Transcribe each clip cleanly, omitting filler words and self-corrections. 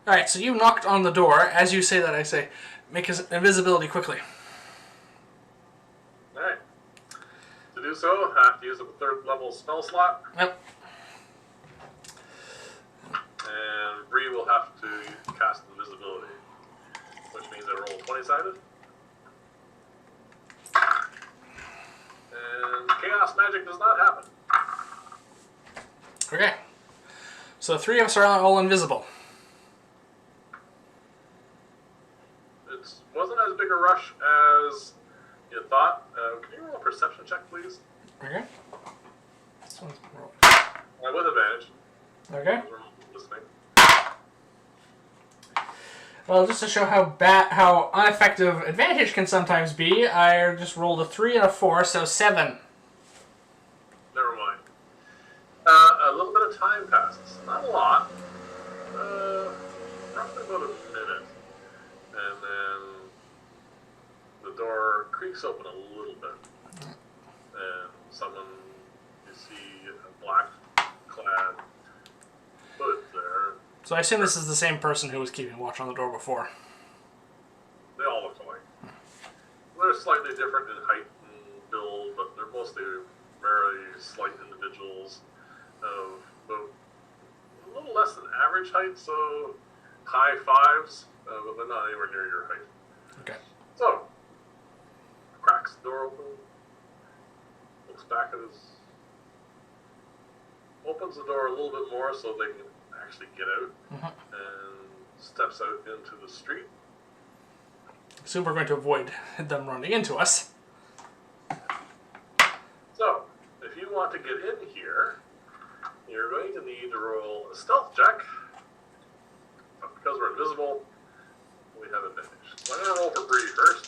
Alright, so you knocked on the door. As you say that, I say, make his invisibility quickly. Alright. To do so, I have to use a 3rd level spell slot. Yep. And Bree will have to cast invisibility, which means I roll 20-sided. And chaos magic does not happen. Okay. So 3 of us are all invisible. It wasn't as big a rush as you thought. Can you roll a perception check, please? Okay. This one's rolled. With advantage. Okay. Listening. Well, just to show how ineffective advantage can sometimes be, I just rolled a 3 and a 4, so 7. Never mind. A little bit of time passes. Not a lot. Roughly about a minute. And then the door creaks open a little bit. And someone, you see a black-clad hood there. So I assume this is the same person who was keeping watch on the door before. They all look alike. They're slightly different in height and build, but they're mostly very slight individuals of about a little less than average height, so high 5s, but they're not anywhere near your height. Okay. So, cracks the door open, looks back at his... opens the door a little bit more so they can actually get out, and steps out into the street. Assume we're going to avoid them running into us. So, if you want to get in here, you're going to need to roll a stealth check. But because we're invisible, we have advantage. So I'm going to roll for Bree first.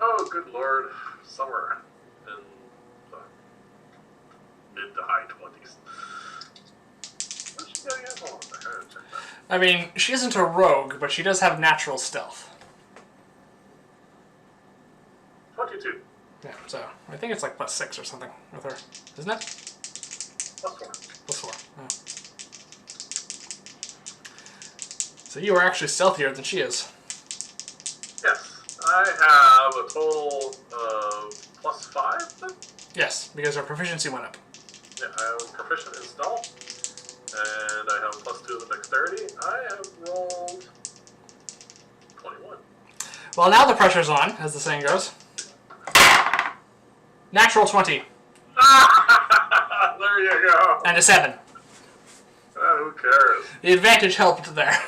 Oh, good lord. Somewhere in the mid to high 20s. What's she getting in? Oh, I gotta check that. I mean, she isn't a rogue, but she does have natural stealth. 22. Yeah, so I think it's like +6 or something with her, isn't it? +4. +4. Oh. So you are actually stealthier than she is. Yes, I have a total of +5 then? Yes, because her proficiency went up. Yeah, I am proficient in stealth, and I have +2 in dexterity. I have rolled 21. Well, now the pressure's on, as the saying goes. Natural 20. There you go. And a 7. Who cares? The advantage helped there.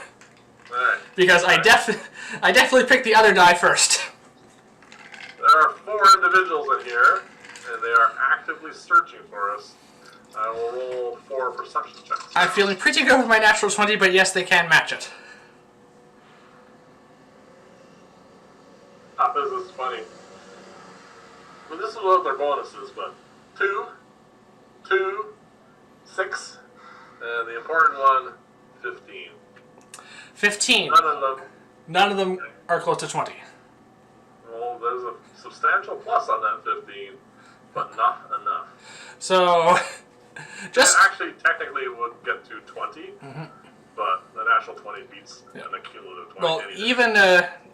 Alright. Because I definitely picked the other die first. There are 4 individuals in here, and they are actively searching for us. I will roll 4 perception checks. I'm feeling pretty good with my natural 20, but yes, they can match it. This is funny. Well, this is what their bonus is, but 2, 2, 6, and the important one, 15. 15. None of them are close to 20. Well, there's a substantial plus on that 15, but not enough. So, just... It actually technically would get to 20, but the natural 20 beats an accumulative 20. Well, anything.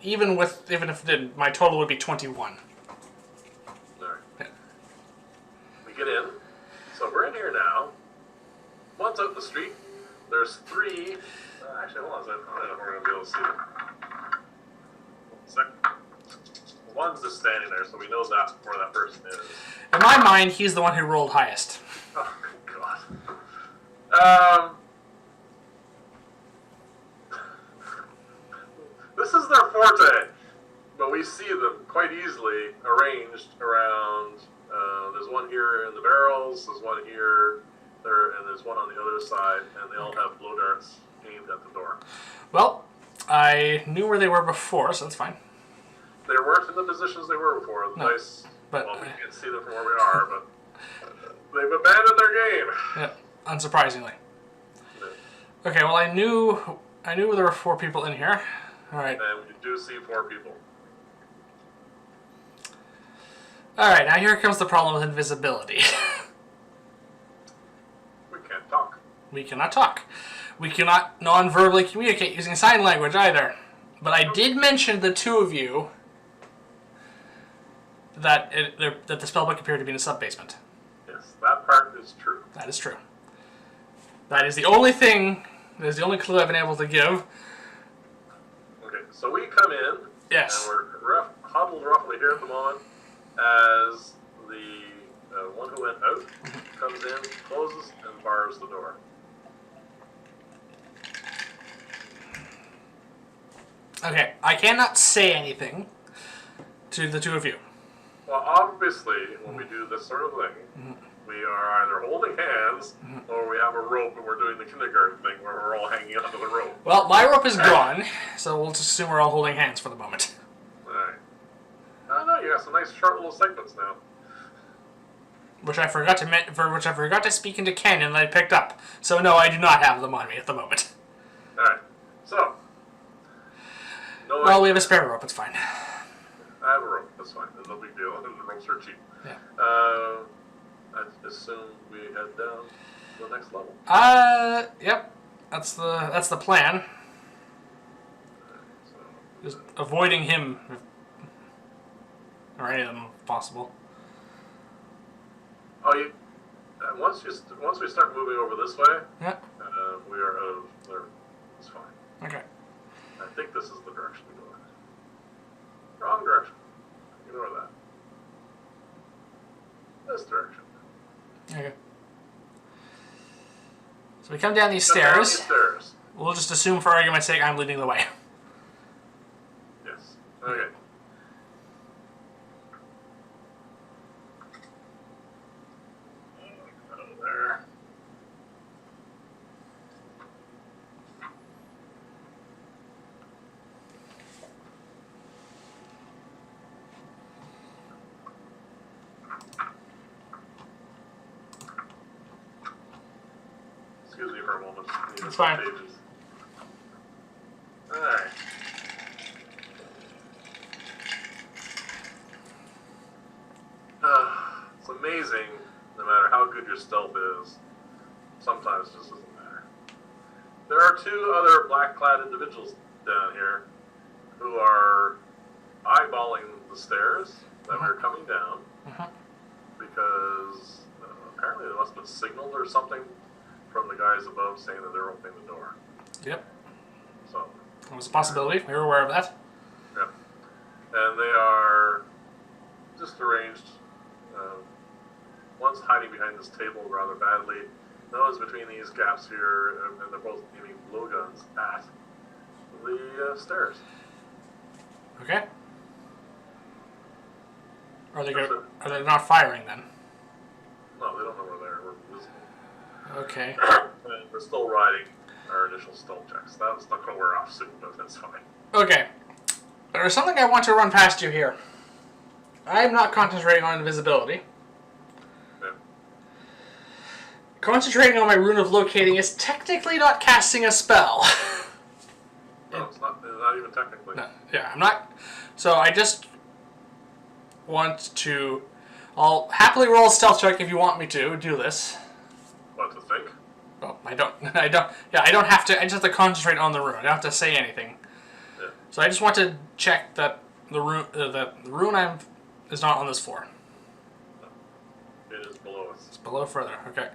even if it didn't, my total would be 21. Alright. We get in. So we're in here now. One's out in the street. There's 3... actually, hold on a second. I don't know if we're going to be able to see them. 1 second. One's just standing there, so we know that where that person is. In my mind, he's the one who rolled highest. Oh, good God. This is their forte, but we see them quite easily arranged around. There's one here in the barrels, there's one here, and there's one on the other side, and they all have blow darts aimed at the door. Well, I knew where they were before, so that's fine. They weren't in the positions they were before. The dice, but, well, we can't see them from where we are, but they've abandoned their game. Yeah, unsurprisingly. Yeah. Okay, well, I knew there were 4 people in here. All right. And we do see 4 people. All right, now here comes the problem with invisibility. We can't talk. We cannot talk. We cannot non-verbally communicate using sign language either. But I did mention the two of you that that the spellbook appeared to be in a sub-basement. Yes, that part is true. That is true. That is the only thing, that is the only clue I've been able to give. Okay, so we come in, Yes. and we're huddled roughly here at the moment, as the one who went out comes in, closes, and bars the door. Okay, I cannot say anything to the two of you. Well, obviously, when we do this sort of thing, we are either holding hands, or we have a rope and we're doing the kindergarten thing where we're all hanging onto the rope. Well, my rope is gone, so we'll just assume we're all holding hands for the moment. Alright. Oh no, you got some nice short little segments now. Which I forgot to speak into Ken and I picked up. So no, I do not have them on me at the moment. Alright, so. No, Well, we have a spare rope, it's fine. I have a rope, that's fine. There's no big deal. The ropes are cheap. Yeah. I assume we head down to the next level. Yep. That's the plan. So, Just avoiding him, or any of them if possible. oh, you. Once we start moving over this way, Yeah. we are out of there. It's fine. Okay. I think this is the direction we go in. Wrong direction. Ignore that. This direction. Okay. So we come down these Come down stairs. these stairs. We'll just assume, for argument's sake, I'm leading the way. Yes. Okay. Over there. Excuse me for a moment. It's fine. Alright. It's amazing, no matter how good your stealth is, sometimes it just doesn't matter. There are two other black-clad individuals down here who are eyeballing the stairs that we're coming down because apparently they must have been signaled or something from the guys above saying that they're opening the door. Yep. So, That was a possibility. We were aware of that. yeah. And they are just arranged. One's hiding behind this table rather badly. The one's between these gaps here, and they're both aiming blowguns at the stairs. Okay. Are they not firing then? No, they don't know we're visible. Okay. And we're still riding our initial stealth checks. That's not going to wear off soon, but that's fine. Okay. There's something I want to run past you here. I'm not concentrating on invisibility. Yeah. Concentrating on my rune of locating is technically not casting a spell. No, it's not even technically. No, yeah, I'm not. So I just want to. I'll happily roll a stealth check if you want me to do this. What to think? Well, I don't. Yeah, I don't have to. I just have to concentrate on the rune. I don't have to say anything. Yeah. So I just want to check that the rune is not on this floor. It is below us. It's below further. Okay.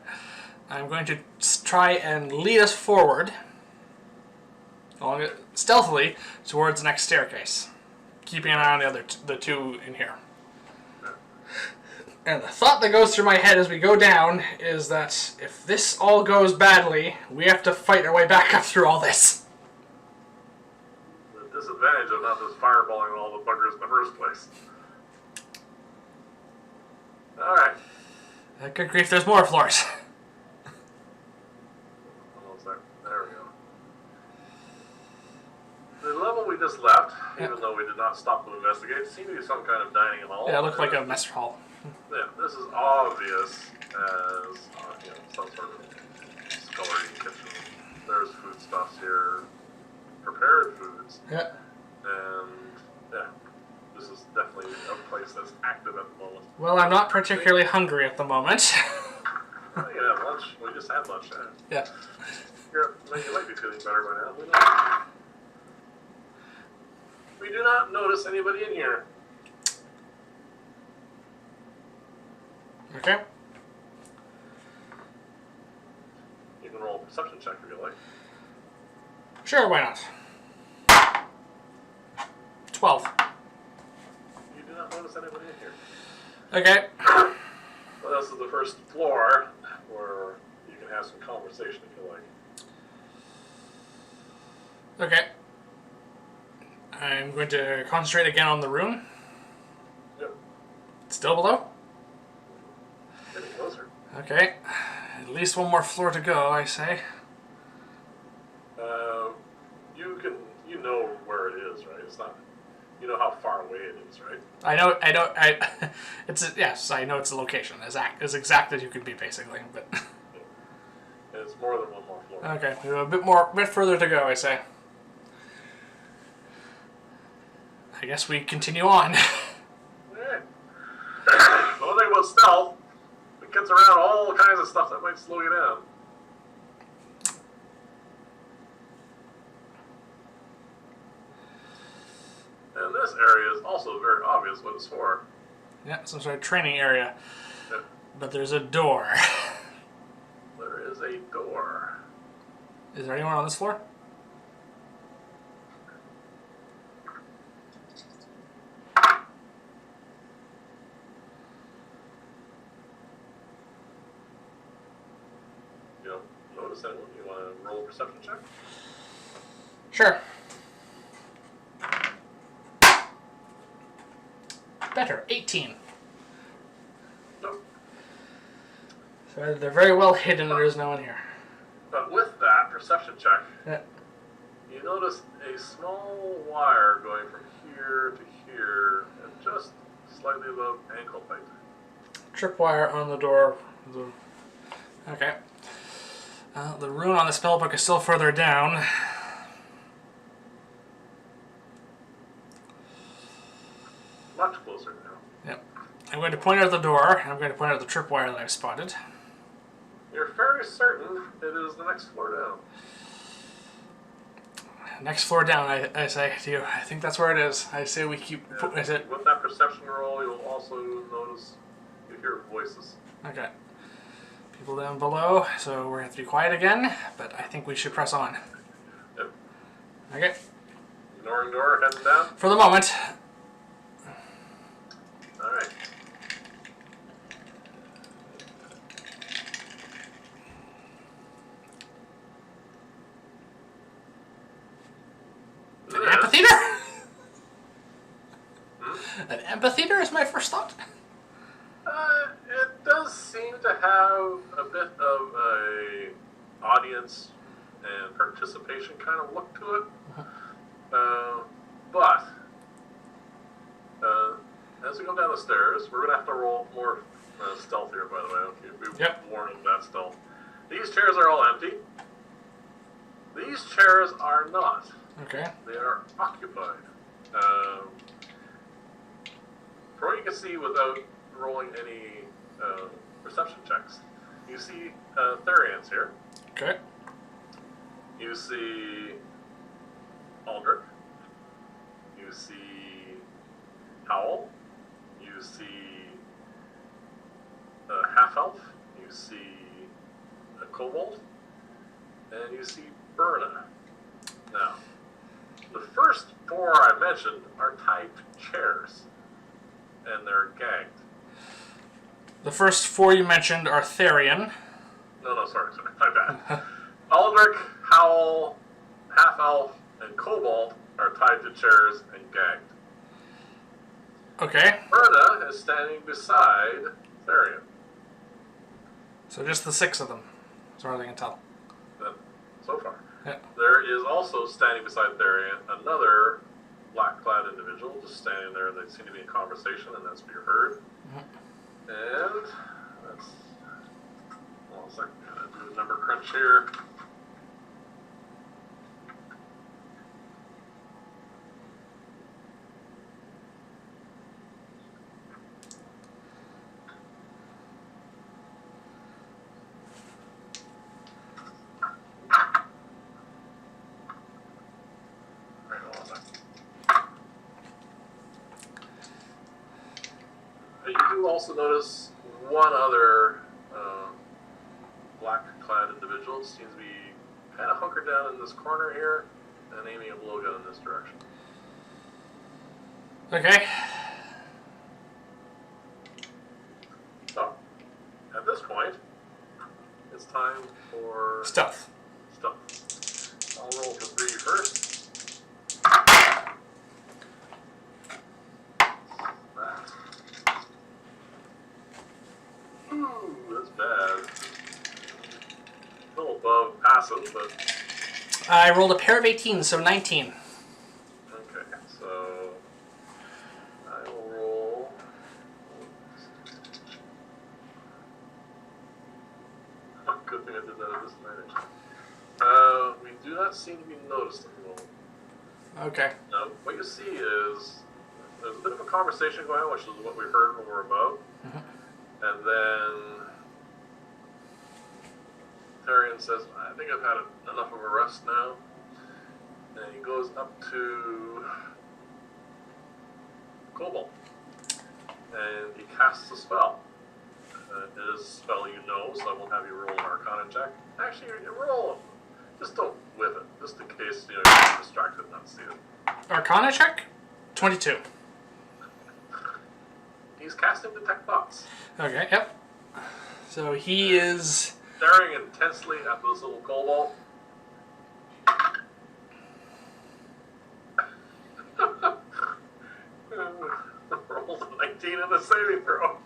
I'm going to try and lead us forward, along it stealthily, towards the next staircase, keeping an eye on the two in here. And the thought that goes through my head as we go down is that if this all goes badly, we have to fight our way back up through all this. The disadvantage of not just fireballing all the buggers in the first place. Alright. Good grief, there's more floors. Almost there. There we go. The level we just left, even though we did not stop to investigate, seemed to be some kind of dining hall. Yeah, it looked like a mess hall. Yeah, this is obvious as some sort of scullery kitchen. There's foodstuffs here, prepared foods, Yeah. and yeah, this is definitely a place that's active at the moment. Well, I'm not particularly hungry at the moment. You can have lunch. We just had lunch. Yeah. mean, you might be feeling better by now. Who knows? We do not notice anybody in here. Okay. You can roll a perception check if you like. Sure, why not? 12. You do not notice anybody in here. Okay. Well, this is the first floor where you can have some conversation if you like. Okay. I'm going to concentrate again on the room. Yep. Still below? Getting closer. Okay. At least one more floor to go, I say. You know where it is, right? It's not. You know how far away it is, right? Yes, I know it's a location. As exact as you could be, basically, but. And it's more than one more floor. Okay, we have a bit further to go, I say. I guess we continue on. Alright. One thing about stealth, it gets around all kinds of stuff that might slow you down. And this area is also very obvious what it's for. Yeah, some sort of training area. Yep. But there's a door. There is a door. Is there anyone on this floor? You don't notice anyone? You want to roll a perception check? Sure. Better, 18. Nope. So either they're very well hidden or there's no one here. But with that perception check, Yeah. you notice a small wire going from here to here and just slightly above ankle height. Tripwire on the door. Okay. The rune on the spellbook is still further down. Much closer now. Yep. I'm going to point out the door, and I'm going to point out the tripwire that I've spotted. You're fairly certain it is the next floor down. Next floor down, I say to you. I think that's where it is. I say we keep... And Is it? with that perception roll, you'll also notice you hear voices. Okay. People down below, so we're going to have to be quiet again, but I think we should press on. Yep. Okay. Ignoring door, heading down. For the moment. Alright. An amphitheater? An amphitheater is my first thought. It does seem to have a bit of a audience and participation kind of look to it. But as we go down the stairs, we're going to have to roll more stealth here, by the way. We've warned that stealth. These chairs are all empty. These chairs are not. Okay. They are occupied. From what you can see without rolling any perception checks, you see Therion's here. Okay. You see Aldrich. You see Howl. You see Half-Elf. You see a Kobold. And you see Berna. Now, the first four I mentioned are tied to chairs. And they're gagged. The first four you mentioned are Therion. No, sorry, my bad. Aldrich, Howl, Half-Elf, and Kobold are tied to chairs and gagged. Okay. Berna is standing beside Therion. So just the 6 of them, as far as I can tell. So far. Yeah. There is also standing beside Therion another black-clad individual just standing there. They seem to be in conversation, and that's what you heard. Mm-hmm. And that's... Hold on a second. Gotta do a number crunch here. also notice one other black-clad individual seems to be kind of hunkered down in this corner here and aiming a blowgun in this direction. Okay. So, at this point, it's time for Stealth. stealth. I'll roll for Bree first. Ooh, that's bad. Still above passive, but I rolled a pair of 18s, so 19. okay. So I will roll. Good thing I did that at this manage. We do not seem to be noticed at the moment. Okay. Now, what you see is there's a bit of a conversation going on, which is what we heard when we were above. And then Therion says, I think I've had enough of a rest now. And he goes up to Cobalt. And he casts a spell. It is a spell you know, so I won't have you roll an Arcana check. Actually, you roll. Just don't whiff it, just in case you get distracted and not see it. Arcana check? 22. He's casting Detect Thoughts. Okay, yep. So he is... Staring intensely at this little Cobalt. Rolled a 19 in the saving throw.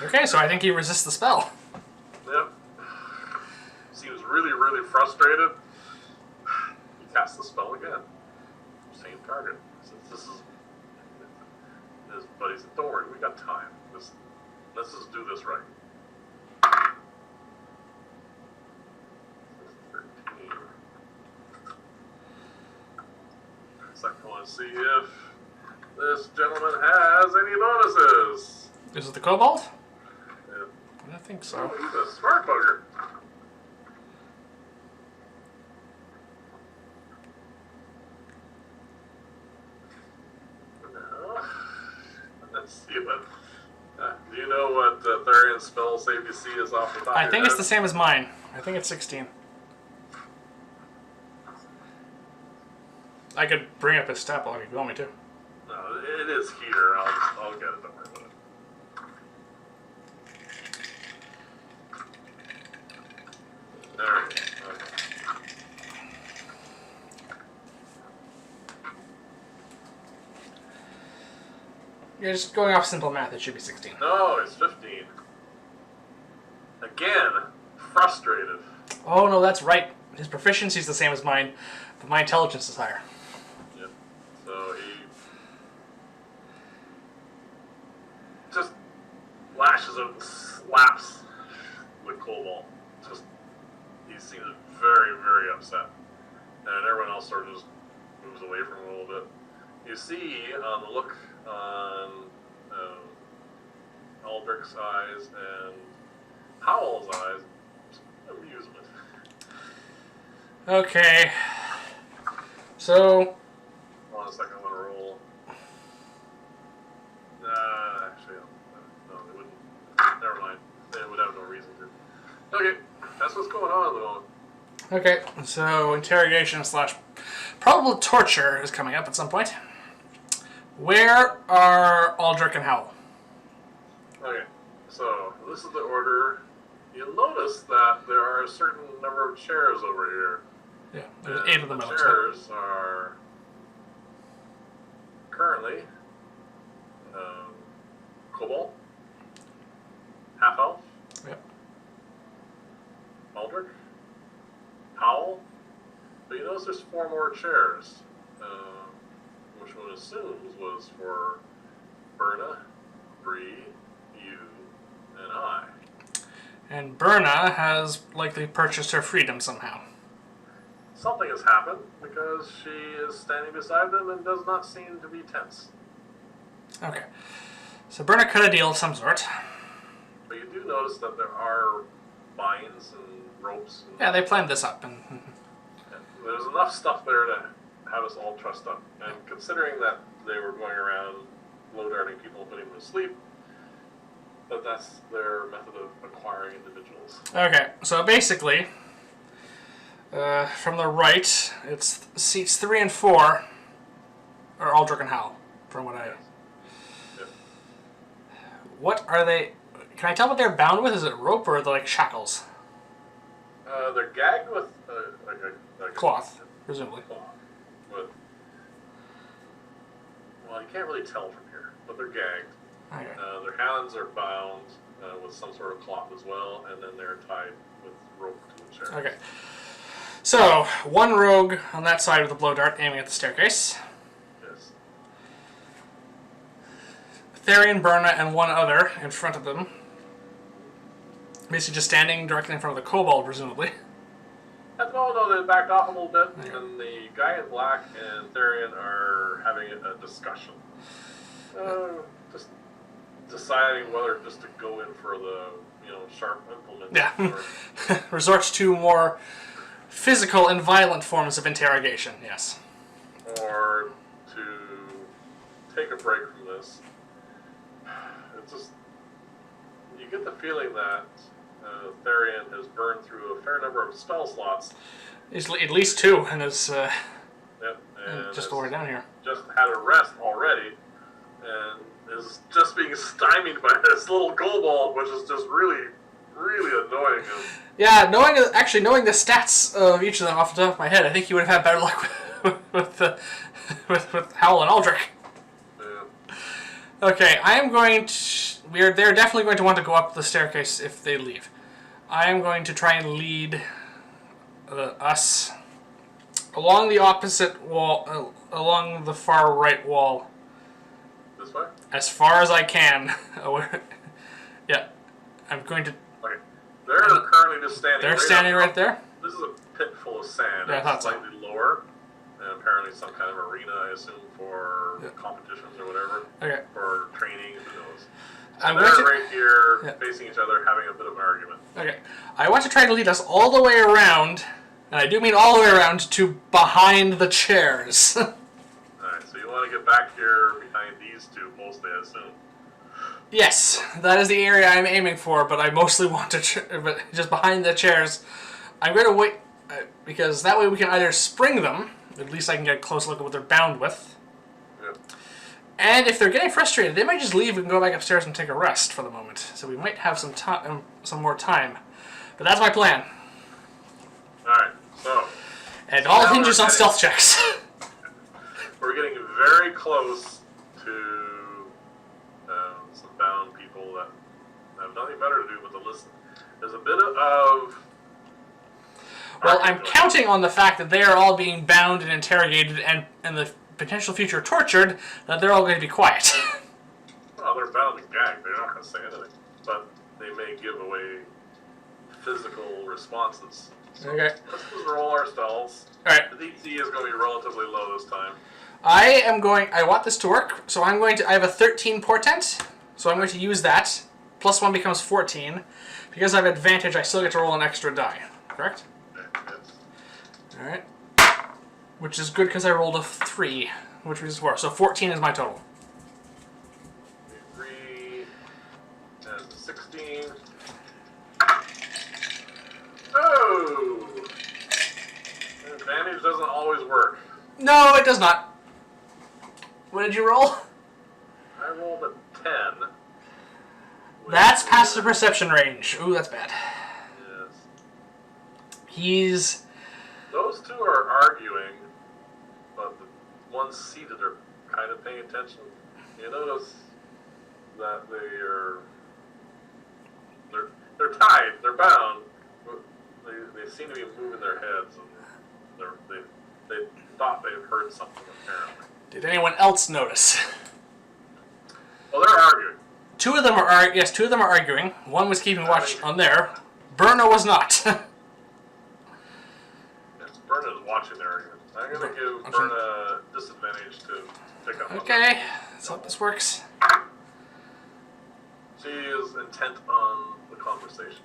Okay, so I think he resists the spell. Yep. Seems really, really frustrated. He casts the spell again. Same target. This is... His buddy said, don't worry, we got time. Let's just do this right. 13. Second one, see if this gentleman has any bonuses. Is it the Cobalt? Yeah. I think so. Oh, he's a smart bugger. No. Let's see what... do you know what Therion's spell save DC is off the top of I your think head? it's the same as mine. I think it's 16. I could bring up his stat block if you want me to. No, it is heater. I'll get it. Don't worry about it. There it is. Okay. You're just going off simple math. It should be 16. No, it's 15. Again, frustrated. Oh, no, that's right. His proficiency is the same as mine, but my intelligence is higher. Yep. So he just lashes out and slaps the Cobalt. Just, he seems very, very upset. And everyone else sort of just moves away from him a little bit. You see on the look on Aldrich's eyes and Howell's eyes, amusement. Okay. So... Hold on a second, I want to roll. Actually, no, they wouldn't. Never mind. They would have no reason to. Okay, that's what's going on at the moment. Okay, so interrogation slash probable torture is coming up at some point. Where are Aldrich and Howell? Okay, so this is the order. You'll notice that there are a certain number of chairs over here. Yeah, there's And 8 of them. the It looks like. chairs are currently Cobalt, Half Elf, Yep. Aldrich, Howell, but you notice there's 4 more chairs, which one assumes was for Berna, Bree, you, and I. And Berna has likely purchased her freedom somehow. Something has happened because she is standing beside them and does not seem to be tense. Okay. So Berna cut a deal of some sort. But you do notice that there are vines and ropes. And Yeah, they planned this up. And there's enough stuff there to have us all trussed up. And considering that they were going around blow darting people and putting them to sleep, But that's their method of acquiring individuals. Okay, so basically, from the right, it's seats 3 and 4 are Aldrich and Hal, from what I... Yep. What are they... Can I tell what they're bound with? Is it rope or are they like shackles? They're gagged with like Cloth, presumably. Cloth. Well, you can't really tell from here, but they're gagged. Okay. Their hands are bound with some sort of cloth as well, and then they're tied with rope to the chair. Okay. So, one rogue on that side with a blow dart aiming at the staircase. Yes. Therion, Berna, and one other in front of them. Basically just standing directly in front of the kobold, presumably. No, they backed off a little bit, and the guy in black and Therion are having a discussion. Just deciding whether just to go in for the, sharp implement. Yeah. Resorts to more physical and violent forms of interrogation, yes. Or to take a break from this. It's just, you get the feeling that Therion has burned through a fair number of spell slots. At least 2, and is Yep, and just over down here. Just had a rest already, and is just being stymied by this little kobold, which is just really, really annoying him. Yeah, knowing the stats of each of them off the top of my head, I think you would have had better luck with Howl and Aldrich. Yeah. Okay, I am going to... They're definitely going to want to go up the staircase if they leave. I am going to try and lead us along the opposite wall, along the far right wall. This way? As far as I can. Yeah, I'm going to... Okay. They're currently just standing They're standing right there? This is a pit full of sand. Yeah, I thought it's so. slightly lower. And apparently some kind of arena, I assume, for competitions or whatever. Okay. For training, who knows. I'm They're going to... right here, facing each other, having a bit of an argument. Okay. I want to try to lead us all the way around, and I do mean all the way around, to behind the chairs. Alright, so you want to get back here behind these two, mostly, I assume. Yes, that is the area I'm aiming for, but I mostly want to... but just behind the chairs. I'm going to wait, because that way we can either spring them, at least I can get a close look at what they're bound with. Yep. And if they're getting frustrated, they might just leave and go back upstairs and take a rest for the moment. So we might have some time, some more time. But that's my plan. Alright, so... And all hinges on stealth checks. We're getting very close to some bound people that have nothing better to do but to listen. There's a bit of... Well, I'm counting on the fact that they are all being bound and interrogated and in the potential future tortured, that they're all going to be quiet. Well, they're bound and gagged. They're not going to say anything. But they may give away physical responses. So Okay. let's just roll our spells. Alright. The DC is going to be relatively low this time. I want this to work, so I have a 13 portent, so I'm going to use that. Plus 1 becomes 14. Because I have advantage, I still get to roll an extra die. Correct? Yes. Alright. Which is good because I rolled a 3, which was 4. So 14 is my total. 3 and 16. Oh! Advantage doesn't always work. No, it does not. What did you roll? I rolled a 10. That's past the perception range. Ooh, that's bad. Yes. He's... Those two are arguing, but the ones seated are kind of paying attention. You notice that they're tied, they're bound, but they seem to be moving their heads, and they thought they had heard something apparently. Did anyone else notice? Well, they're arguing. Two of them are arguing. One was keeping watch on there. Berna was not. Yes, Berna is watching their argument. I'm going to give Berna disadvantage to pick up on Okay, that's how this works. She is intent on the conversation.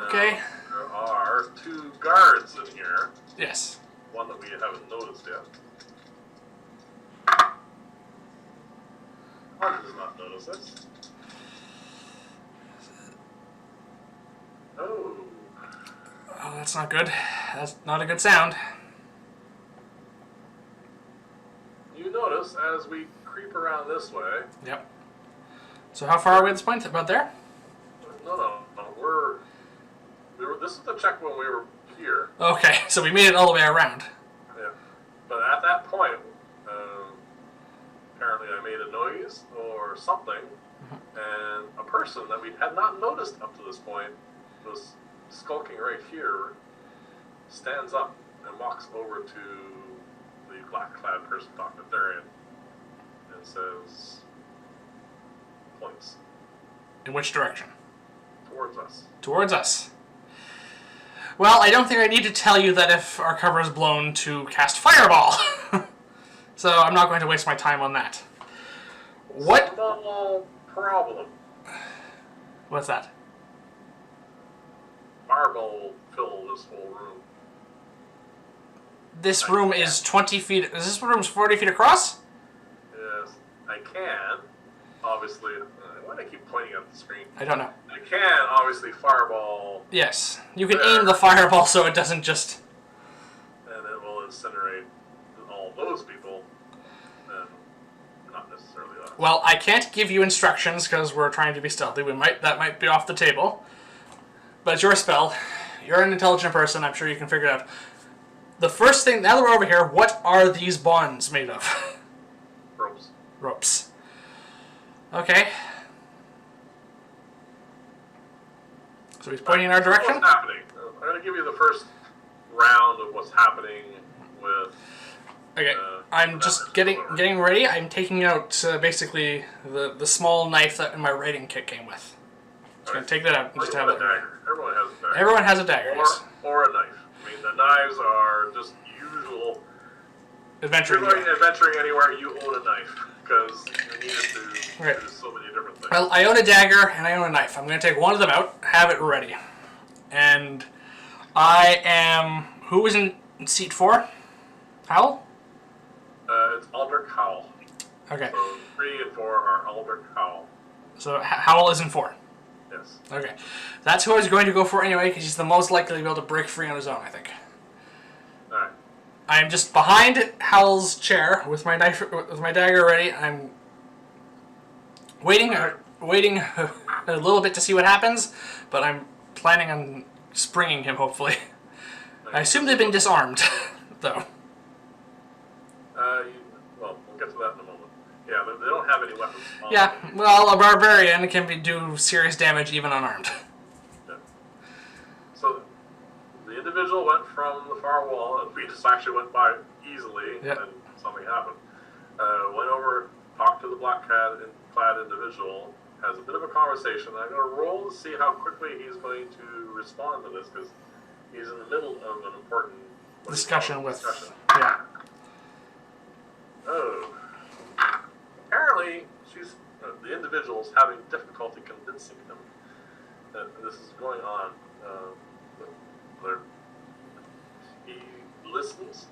Okay. Now, there are 2 guards in here. Yes. One that we haven't noticed yet. One does not notice this. That's not good. That's not a good sound. You notice as we creep around this way. Yep. So how far are we at this point? About there? No. This is the check when we were here. Okay, so we made it all the way around. Yeah. But at that point, apparently I made a noise or something, and a person that we had not noticed up to this point was skulking right here, stands up and walks over to the black-clad person talking to Therion and says, points. In which direction? Towards us. Towards us. Well, I don't think I need to tell you that if our cover is blown to cast Fireball. So I'm not going to waste my time on that. What? Small problem. What's that? Fireball will fill this whole room. This room is 20 feet... Is this room's 40 feet across? Yes, I can. Obviously, why do I keep pointing at the screen? I don't know. I can obviously fireball. Yes. You can aim the fireball so it doesn't just... And it will incinerate all those people. And not necessarily us. Well, I can't give you instructions because we're trying to be stealthy. That might be off the table. But it's your spell. You're an intelligent person. I'm sure you can figure it out. The first thing, now that we're over here, what are these bonds made of? Ropes. Ropes. Okay. So he's pointing in our direction? What's happening? I'm going to give you the first round of what's happening with... Okay, I'm just getting ready. I'm taking out basically the small knife that my writing kit came with. Just going to take that out and just have it. Everyone has a dagger. Everyone has a dagger, yes. Or a knife. I mean, the knives are just usual. Adventuring. If you're going adventuring anywhere, you own a knife. Because you need it to do so many different things. Well, I own a dagger and I own a knife. I'm going to take one of them out, have it ready. And I am... Who is in seat 4? Howell? It's Aldrich Howell. Okay. So 3 and 4 are Aldrich Howell. So Howell is in 4. Yes. Okay. That's who I was going to go for anyway, because he's the most likely to be able to break free on his own, I think. Alright. I'm just behind Howell's chair with my knife, with my dagger ready. I'm waiting a little bit to see what happens, but I'm planning on springing him, hopefully. I assume they've been disarmed, though. Well, we'll get to that in a moment. Yeah, they don't have any weapons on Yeah, them. well, a barbarian can do serious damage even unarmed. Yeah. So, the individual went from the far wall, and we just actually went by easily, Yep. and something happened. Went over, talked to the black-clad individual, has a bit of a conversation. I'm going to roll to see how quickly he's going to respond to this, because he's in the middle of an important Discussion with... discussion. Yeah. Oh. Apparently, the individual's having difficulty convincing him that this is going on. He listens.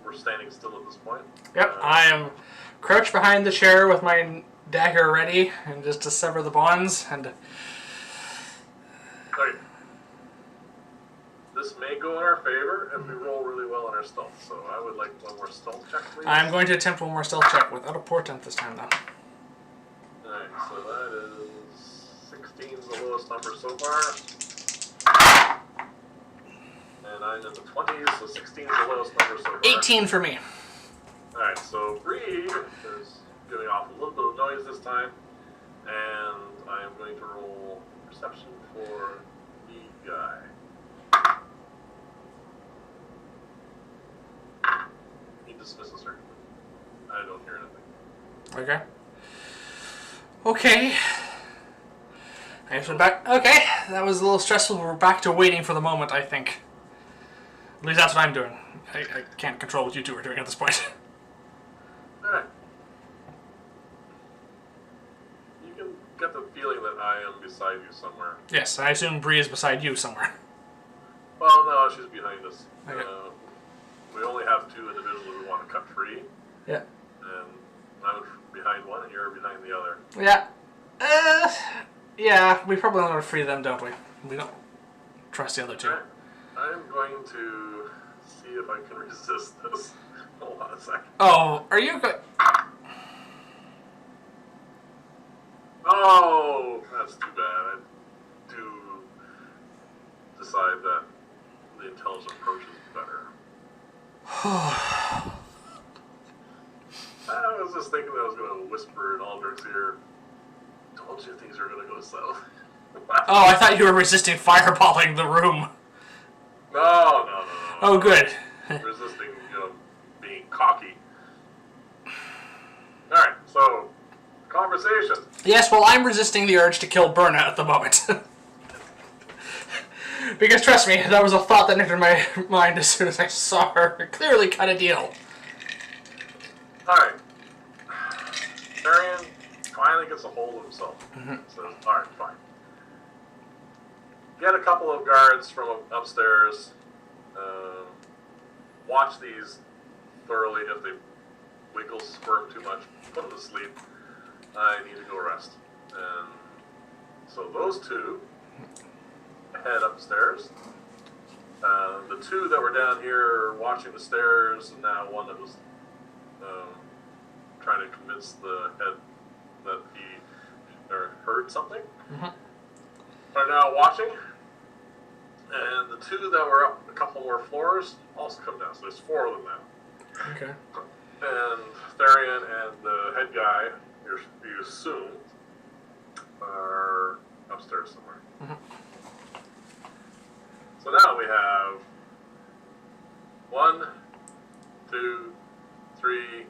We're standing still at this point. Yep, I am crouched behind the chair with my dagger ready, and just to sever the bonds, and... Okay. This may go in our favor if we roll really well on our stealth, so I would like one more stealth check, please. I'm going to attempt one more stealth check without a portent this time, though. Alright, so that is 16 is the lowest number so far. And I'm in the 20s, so 16 is the lowest number so far. 18 for me. Alright, so Bree is giving off a little bit of noise this time, and I am going to roll perception for the guy. He dismisses her. I don't hear anything. Okay. Okay. I guess we're back. Okay, that was a little stressful. We're back to waiting for the moment, I think. At least that's what I'm doing. I can't control what you two are doing at this point. Alright. You can get the feeling that I am beside you somewhere. Yes, I assume Bree is beside you somewhere. Well, no, she's behind us. Okay. We only have 2 individuals we want to cut free. Yeah. And I'm behind one and you're behind the other. Yeah. Yeah, we probably want to free them, don't we? We don't. trust the other two. Alright. I'm going to see if I can resist this. Hold on a second. Oh, are you good? Oh, that's too bad. I do decide that the intelligent approach is better. I was just thinking that I was going to whisper in Aldrich's ear. Told you things are going to go south. Oh, I thought you were resisting fireballing the room. No. Oh, good. Resisting, being cocky. Alright, so, conversation. Yes, well, I'm resisting the urge to kill Burna at the moment. Because, trust me, that was a thought that entered my mind as soon as I saw her clearly cut a deal. Alright. Therion finally gets a hold of himself. Says, alright, fine. Get a couple of guards from upstairs. Watch these thoroughly. If they wiggle, squirm too much, put them to sleep. I need to go rest. And so those two head upstairs. The two that were down here watching the stairs, and now one that was trying to convince the head that he heard something, are now watching. And the two that were up a couple more floors also come down. So there's 4 of them now. Okay. And Therion and the head guy, you assume, are upstairs somewhere. So now we have 1, 2, 3,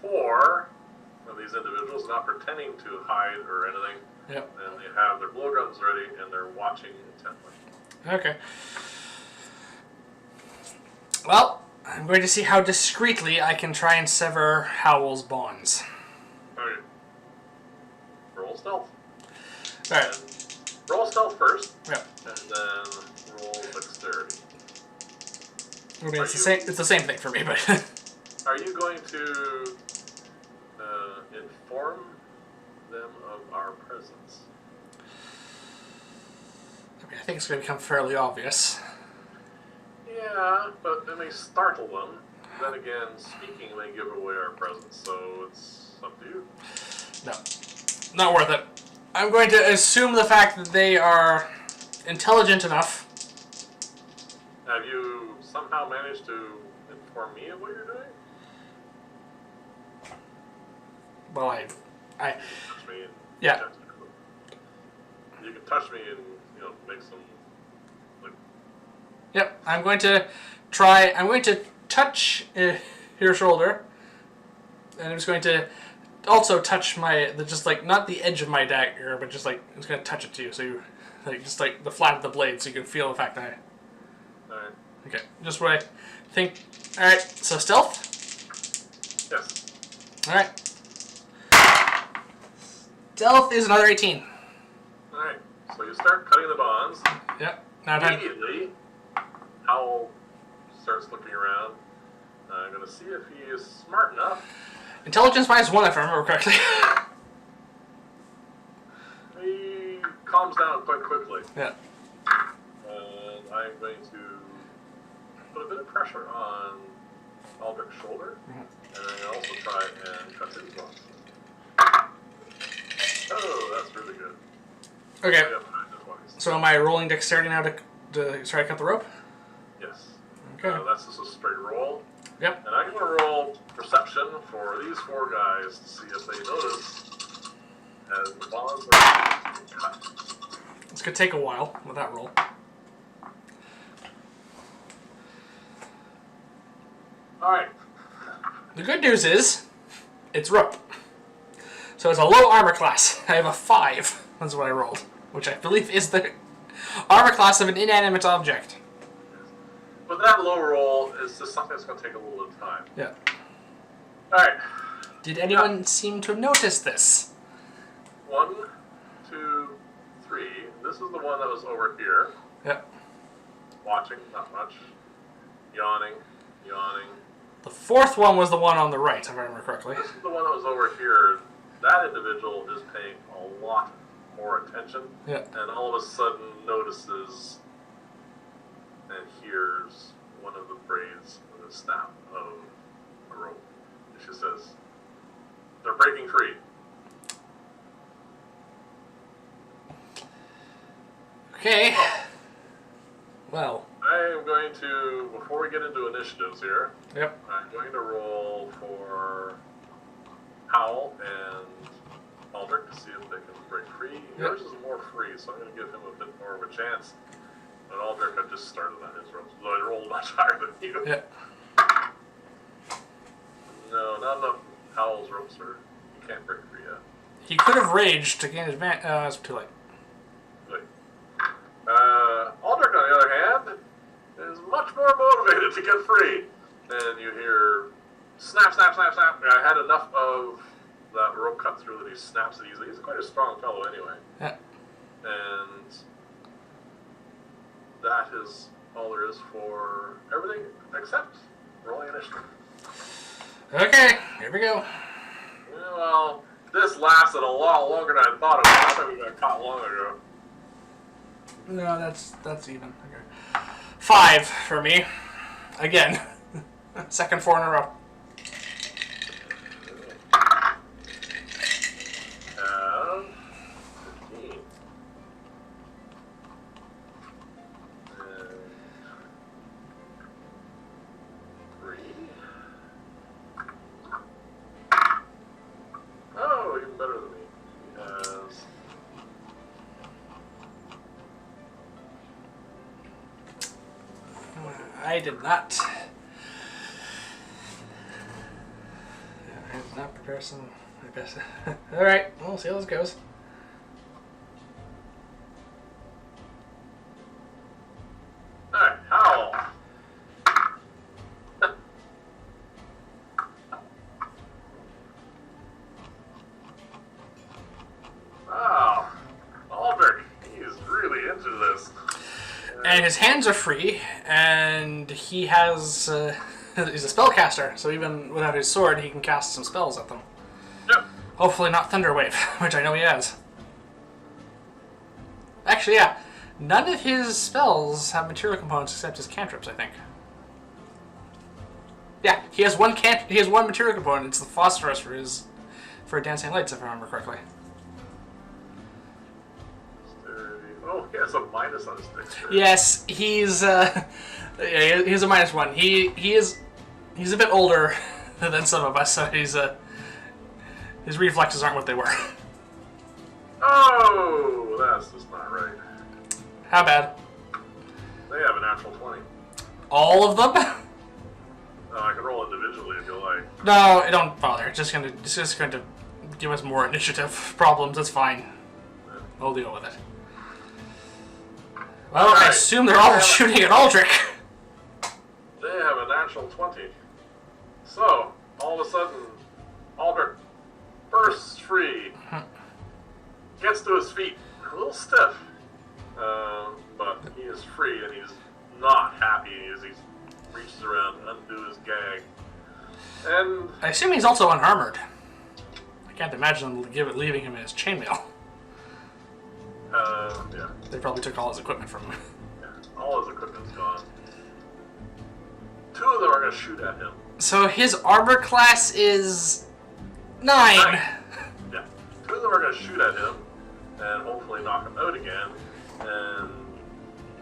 4 of these individuals not pretending to hide or anything. Yep. And they have their blowguns ready and they're watching intently. Okay. Well, I'm going to see how discreetly I can try and sever Howell's bonds. Okay. Roll stealth. Alright. Roll stealth first. Yep. And then roll dexterity. I mean, it's the same thing for me, but... Are you going to inform them of our presence? I mean, I think it's going to become fairly obvious. Yeah, but it may startle them. Then again, speaking may give away our presence, so it's up to you. No. Not worth it. I'm going to assume the fact that they are intelligent enough. Have you somehow managed to inform me of what you're doing? Well, I... Touch me and Yeah. You can touch me and, make some... Yep, I'm going to touch your shoulder. And I'm just going to also touch not the edge of my dagger, but just I'm just going to touch it to you. So you, just the flat of the blade so you can feel the fact that Alright. Okay, just what I think. Alright, so stealth? Yes. Alright. Stealth is another 18. Alright, so you start cutting the bonds. Yep. Now Immediately, Howell starts looking around. I'm going to see if he is smart enough. Intelligence minus 1, if I remember correctly. He calms down quite quickly. Yeah. And I'm going to put a bit of pressure on Aldrich's shoulder. And then also try and cut his bonds. Oh, that's really good. Okay. I got behind it twice. So am I rolling dexterity now to try to cut the rope? Yes. Okay. That's just a straight roll. Yep. And I'm going to roll perception for these 4 guys to see if they notice as the bonds are cut. It's going to take a while with that roll. Alright. The good news is, it's rope. So it's a low armor class. I have a 5. That's what I rolled. Which I believe is the armor class of an inanimate object. But that low roll is just something that's going to take a little bit of time. Yeah. Alright. Did anyone seem to have noticed this? 1, 2, 3. This is the one that was over here. Yep. Watching, not much. Yawning. The 4th one was the one on the right, if I remember correctly. This is the one that was over here. That individual is paying a lot more attention. Yeah. And all of a sudden notices and hears one of the braids with a snap of a rope. And she says, "They're breaking free." Okay. Well. I am going to, before we get into initiatives here, Yep. I'm going to roll for Howl and Aldrich to see if they can break free. Yep. Yours is more free, so I'm going to give him a bit more of a chance. But Aldrich, I just started on his ropes, so I rolled much higher than you. Yep. No, not enough. Howl's ropes are, you can't break free yet. He could have raged to gain advantage. It's too late. Aldrich, on the other hand, is much more motivated to get free. And you hear snap, snap, snap, snap. I had enough of that rope cut through that he snaps it easily. He's quite a strong fellow anyway. Yeah. And that is all there is for everything except rolling initiative. Okay, here we go. Well, this lasted a lot longer than I thought it would. I thought we got caught long ago. No, that's even. Okay. 5 for me. Again. Second 4 in a row. And 15. And 3. Oh, even better than me. He has... I did not. I did not prepare some. I guess. All right, we'll see how this goes. Alright, Howl. Wow. Aldrich, he's really into this. And his hands are free, and he has. He's a spellcaster, so even without his sword, he can cast some spells at them. Yep. Hopefully not Thunderwave, which I know he has. Actually, yeah. None of his spells have material components except his cantrips, I think. Yeah, he has one material component. It's the phosphorus for dancing lights, if I remember correctly. Oh, he has a minus on his dexterity. Yes, he's yeah, he's a -1. He's a bit older than some of us, so his reflexes aren't what they were. Oh, that's just not right. How bad? They have a natural 20. All of them? I can roll individually if you like. No, don't bother. It's just going to give us more initiative problems. That's fine. We'll deal with it. Well, I assume they're all shooting at Aldrich. They have a natural 20. So, all of a sudden, Aldrich bursts free, gets to his feet, a little stiff, but he is free and he's not happy as he reaches around to undo his gag. And I assume he's also unarmored. I can't imagine them leaving him in his chainmail. yeah. They probably took all his equipment from him. Yeah, all his equipment's gone. 2 of them are going to shoot at him. So his armor class is 9. Yeah. 2 of them are going to shoot at him and hopefully knock him out again. And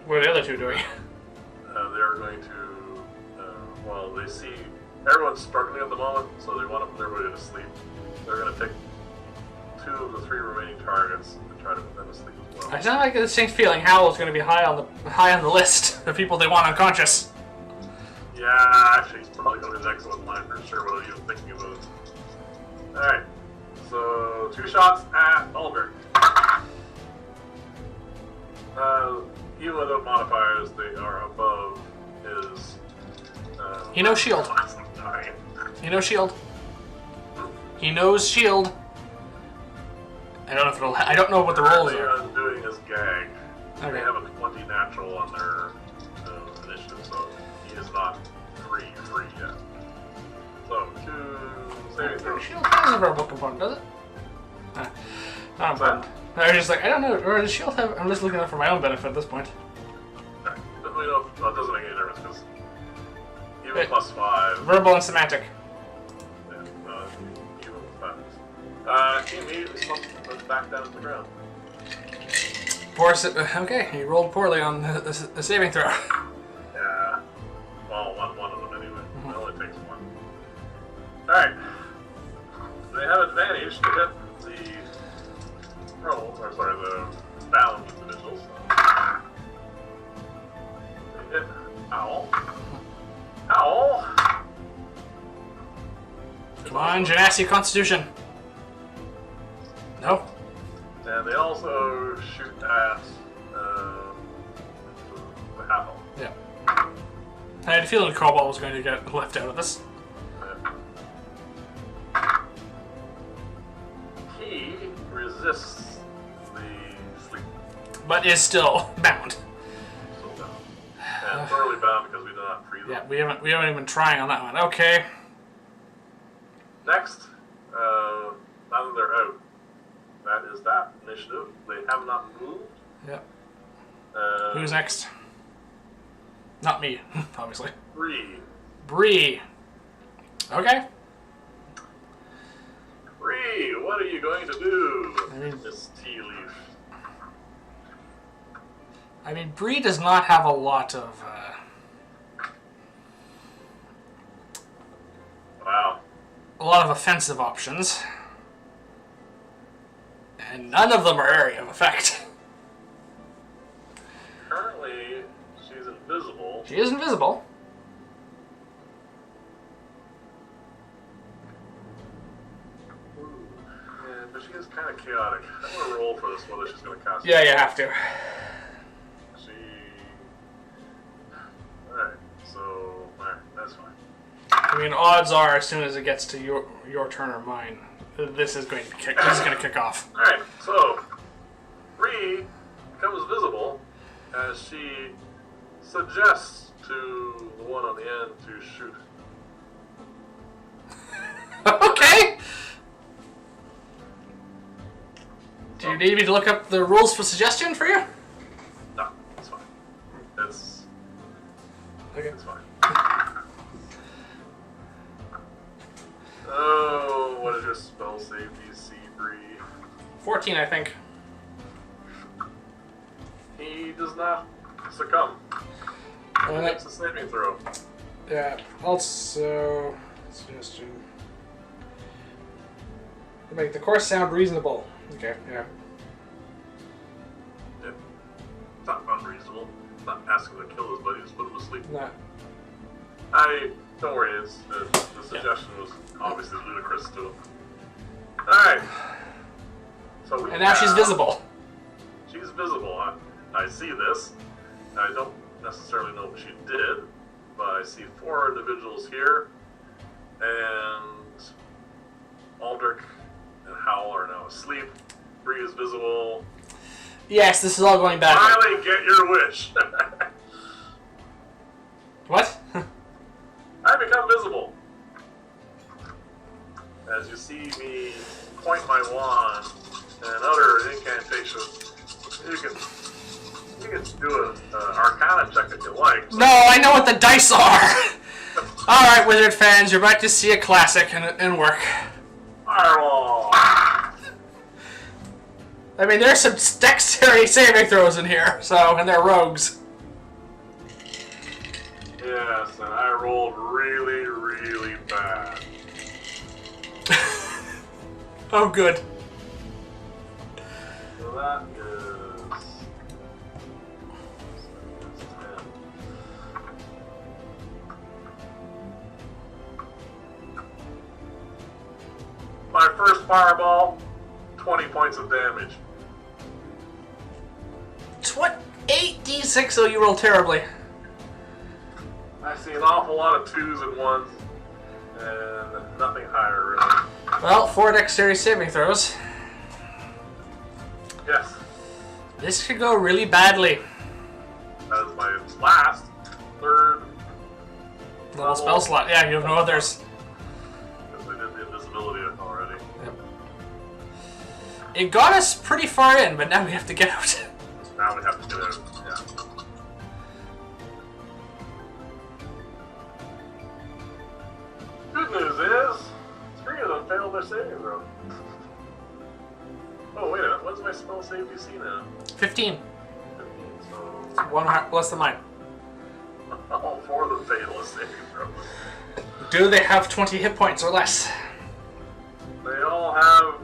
What are the other 2 doing? they're going to, well, they see everyone's struggling at the moment, so they want to put everybody to sleep. They're going to take 2 of the 3 remaining targets and try to put them to sleep as well. I sound like a distinct feeling Howell's going to be high on the list of people they want unconscious. Yeah, actually, he's probably going to be the next one in line for sure, what are you thinking about? Alright, so 2 shots at Aldrich. Even without modifiers, they are above his... He knows shield. He knows shield. He knows shield. I don't know if I don't know what the rolls are. Undoing his gag. Okay. They have a 20 natural on their initiative, so he is not free yet. So, 2 saving throws. Shield has a verbal component, does it? Not important. I was just like, I don't know, or does shield have... I'm just looking up for my own benefit at this point. Okay. Well, it doesn't verbal and semantic. Yeah, evil he immediately slumped back down to the ground. Okay, he rolled poorly on the saving throw. Yeah. Well, one of them anyway. It only takes one. Alright. They have advantage to hit the the bound individuals. They hit Owl. Owl! Come on, Genasi Constitution. No. And they also shoot at the half elf. Yeah. I had a feeling Cobalt was going to get left out of this. He resists the sleep. But is still bound. Still bound. And thoroughly bound because we did not free them. Yeah, we haven't even been trying on that one. Okay. Next, now that they're out, that is that initiative. They have not moved. Yep. Who's next? Not me, obviously. Bree. Bree. Okay. Bree, what are you going to do, mean- Miss Tea Leaf? I mean, Bree does not have a lot of... Wow. a lot of offensive options. And none of them are area of effect. Currently, she's invisible. She is invisible. Yeah, but she is kind of chaotic. I'm going to roll for this, whether she's going to cast Yeah, you have to. She... Alright, so... Alright, that's fine. I mean, odds are, as soon as it gets to your turn or mine, this is going to kick off. Alright, so... Bree becomes visible as she suggests to the one on the end to shoot. Okay. Do you need me to look up the rules for suggestion for you? No, it's fine. It's fine. Oh, what is your spell save DC, Bree? 14, I think. He does not succumb. He makes a saving throw. Yeah. Also, suggestion. To make the course sound reasonable. Okay. Yeah. Yeah. It's not unreasonable. It's not asking to kill his buddy, just put him to sleep. No. Don't worry, the suggestion was obviously ludicrous to him. Alright. So And now she's visible. She's visible. I see this. I don't necessarily know what she did, but I see 4 individuals here, and Aldrich and Howl are now asleep. Bree is visible. Yes, this is all going back. Finally, get your wish. What? I become visible. As you see me point my wand and utter an incantation, you can do an Arcana check if you like. No, I know what the dice are! Alright, Wizard fans, you're about to see a classic in work. Fireball! I mean, there's some dexterity saving throws in here, so, and they're rogues. Yes, and I rolled really, really bad. Oh, good. So that is 10. My first fireball, 20 points of damage. 8d6, so you roll terribly. I see an awful lot of 2s and 1s, and nothing higher, really. Well, 4 dexterity saving throws. Yes, This could go really badly. that is my last, third Level spell slot. Yeah, you have no others. because I did the invisibility already. Yep. It got us pretty far in, but now we have to get out. Now we have to get out. Yeah. their saving throw. Oh, wait a minute. What's my spell save DC now? 15. 15, so... One less than mine. All four of them fail a saving throw. Do they have 20 hit points or less? They all have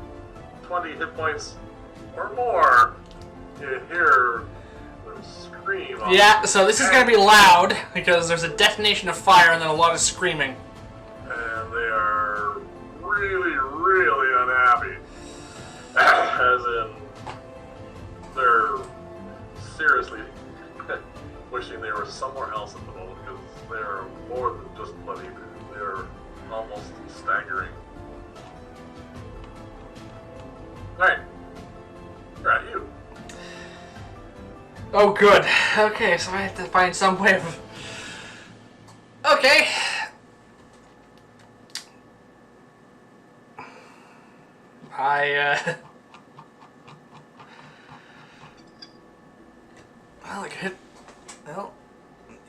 20 hit points or more. You hear them scream. Yeah, so this is going to be loud because there's a detonation of fire and then a lot of screaming. And they are really, really unhappy. As in, they're seriously wishing they were somewhere else at the moment because they're more than just bloody. They're almost staggering. Alright. Right, you. Oh, good. Okay, so I have to find some way of... Okay. Well, I could hit... Well,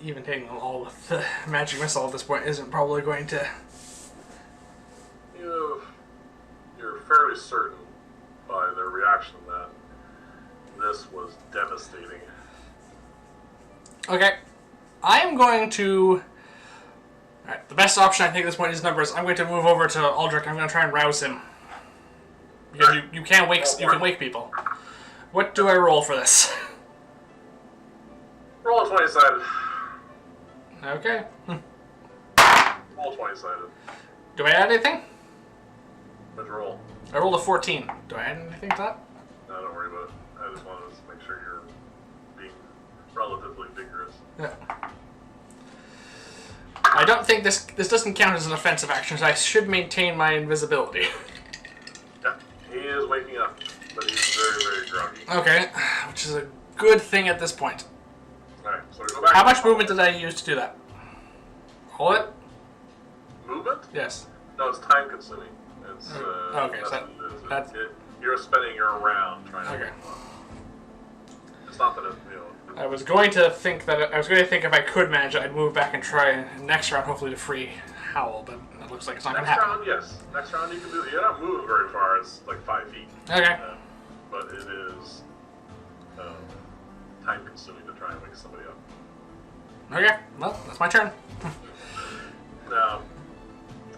even taking them all with the magic missile at this point isn't probably going to... You're fairly certain by their reaction that this was devastating. Okay. I'm going to... Alright, the best option I think at this point is numbers. I'm going to move over to Aldrich. I'm going to try and rouse him. Because you can wake people. What do I roll for this? Roll a 20-sided. Okay. Roll 20-sided. Do I add anything? What'd you roll? I rolled a 14. Do I add anything to that? No, don't worry about it. I just wanted to make sure you're being relatively vigorous. Yeah. I don't think this doesn't count as an offensive action, so I should maintain my invisibility. Yeah, he is waking up, but he's very, very groggy. Okay, which is a good thing at this point. Alright, so we go back. How much movement did I use to do that? All it? Movement? Yes. No, it's time consuming. It's, okay, so that's... You're spending your round trying to... Okay. It's not that it, I was going to think if I could manage it, I'd move back and try next round, hopefully to free Howl, but it looks like it's not going to happen. Next round, yes. Next round you can do it. You're not moving very far. It's like 5 feet. Okay. But it is time consuming to try and wake somebody up. Okay, well, that's my turn. Now,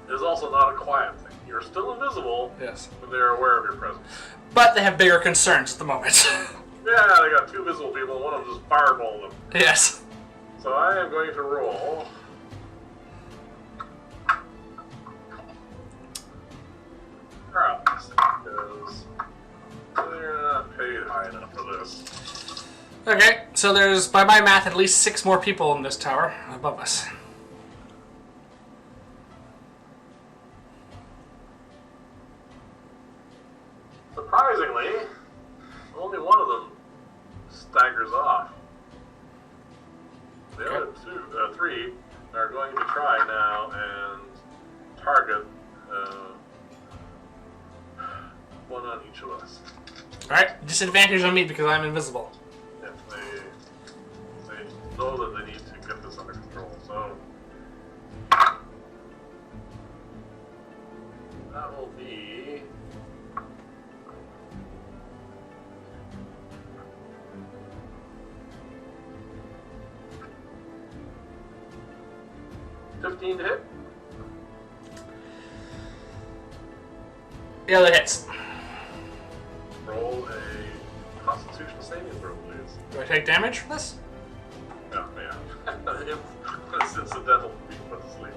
it's also not a quiet thing. You're still invisible, Yes. but they're aware of your presence. But they have bigger concerns at the moment. Yeah, they got 2 visible people, and one of them just fireballed them. Yes. So I am going to roll. Perhaps, because they're not paid high enough for this. Okay, so there's, by my math, at least 6 more people in this tower above us. Surprisingly, only one of them staggers off. The other 3 are going to try now and target one on each of us. Alright, disadvantage on me because I'm invisible. If they know that they need to get this under control. So that will be 15 to hit. Yeah, that hits. Roll a Constitution saving throw, please. Do I take damage from this? Oh, yeah. It's incidental to being put to sleep.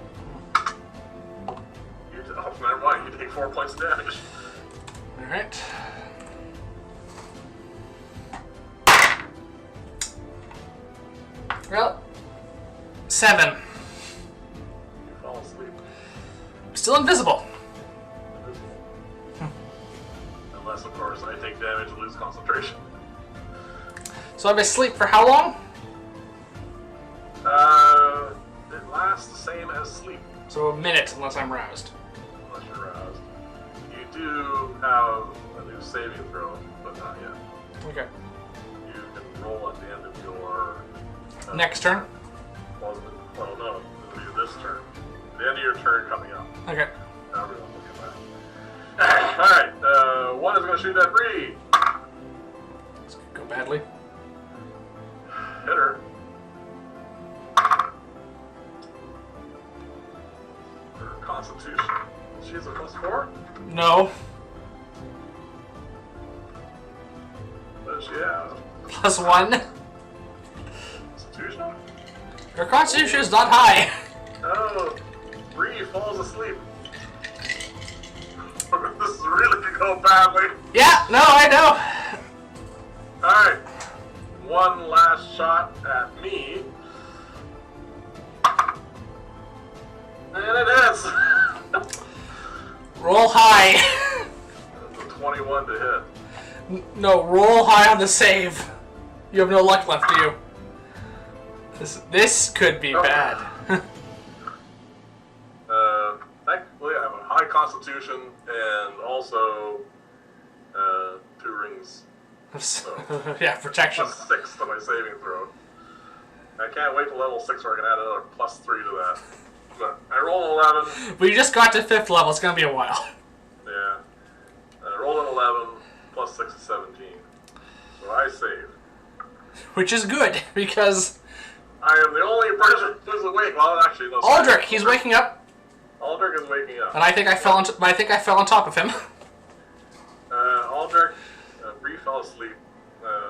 Never mind. You take 4 points of damage. Alright. Well, 7. You fall asleep. Still invisible. Unless, of course, I take damage and lose concentration. So I'm asleep for how long? It lasts the same as sleep, So a minute, unless I'm roused. unless you're roused. You do have a new saving throw, but not yet. Okay. You can roll at the end of your... Next turn? Well, no, it'll be this turn. The end of your turn coming up. Okay. However you want to look at one is going to shoot at Bree. This could go badly. Hit her. Her Constitution. She's a +4. No. What does she have? +1. Constitution? Her constitution is not high. Oh, Bree falls asleep. This is really going to go badly. Yeah, no, I know. Alright. One last shot at me. And it hits. Roll high. That's a 21 to hit. No, roll high on the save. You have no luck left, do you? This could be bad. Thankfully, I have a high constitution and also 2 rings. So, Yeah, protection. +6 to my saving throw. I can't wait to level 6 where I can add another +3 to that. But I rolled an 11. We just got to 5th level. It's gonna be a while. Yeah. I rolled an 11, +6 is 17. So I save. Which is good, because I am the only person who's awake. Well, actually, no. Aldrich, he's waking up. Aldrich is waking up. And I think I fell on top of him. Aldrich, Bree fell asleep.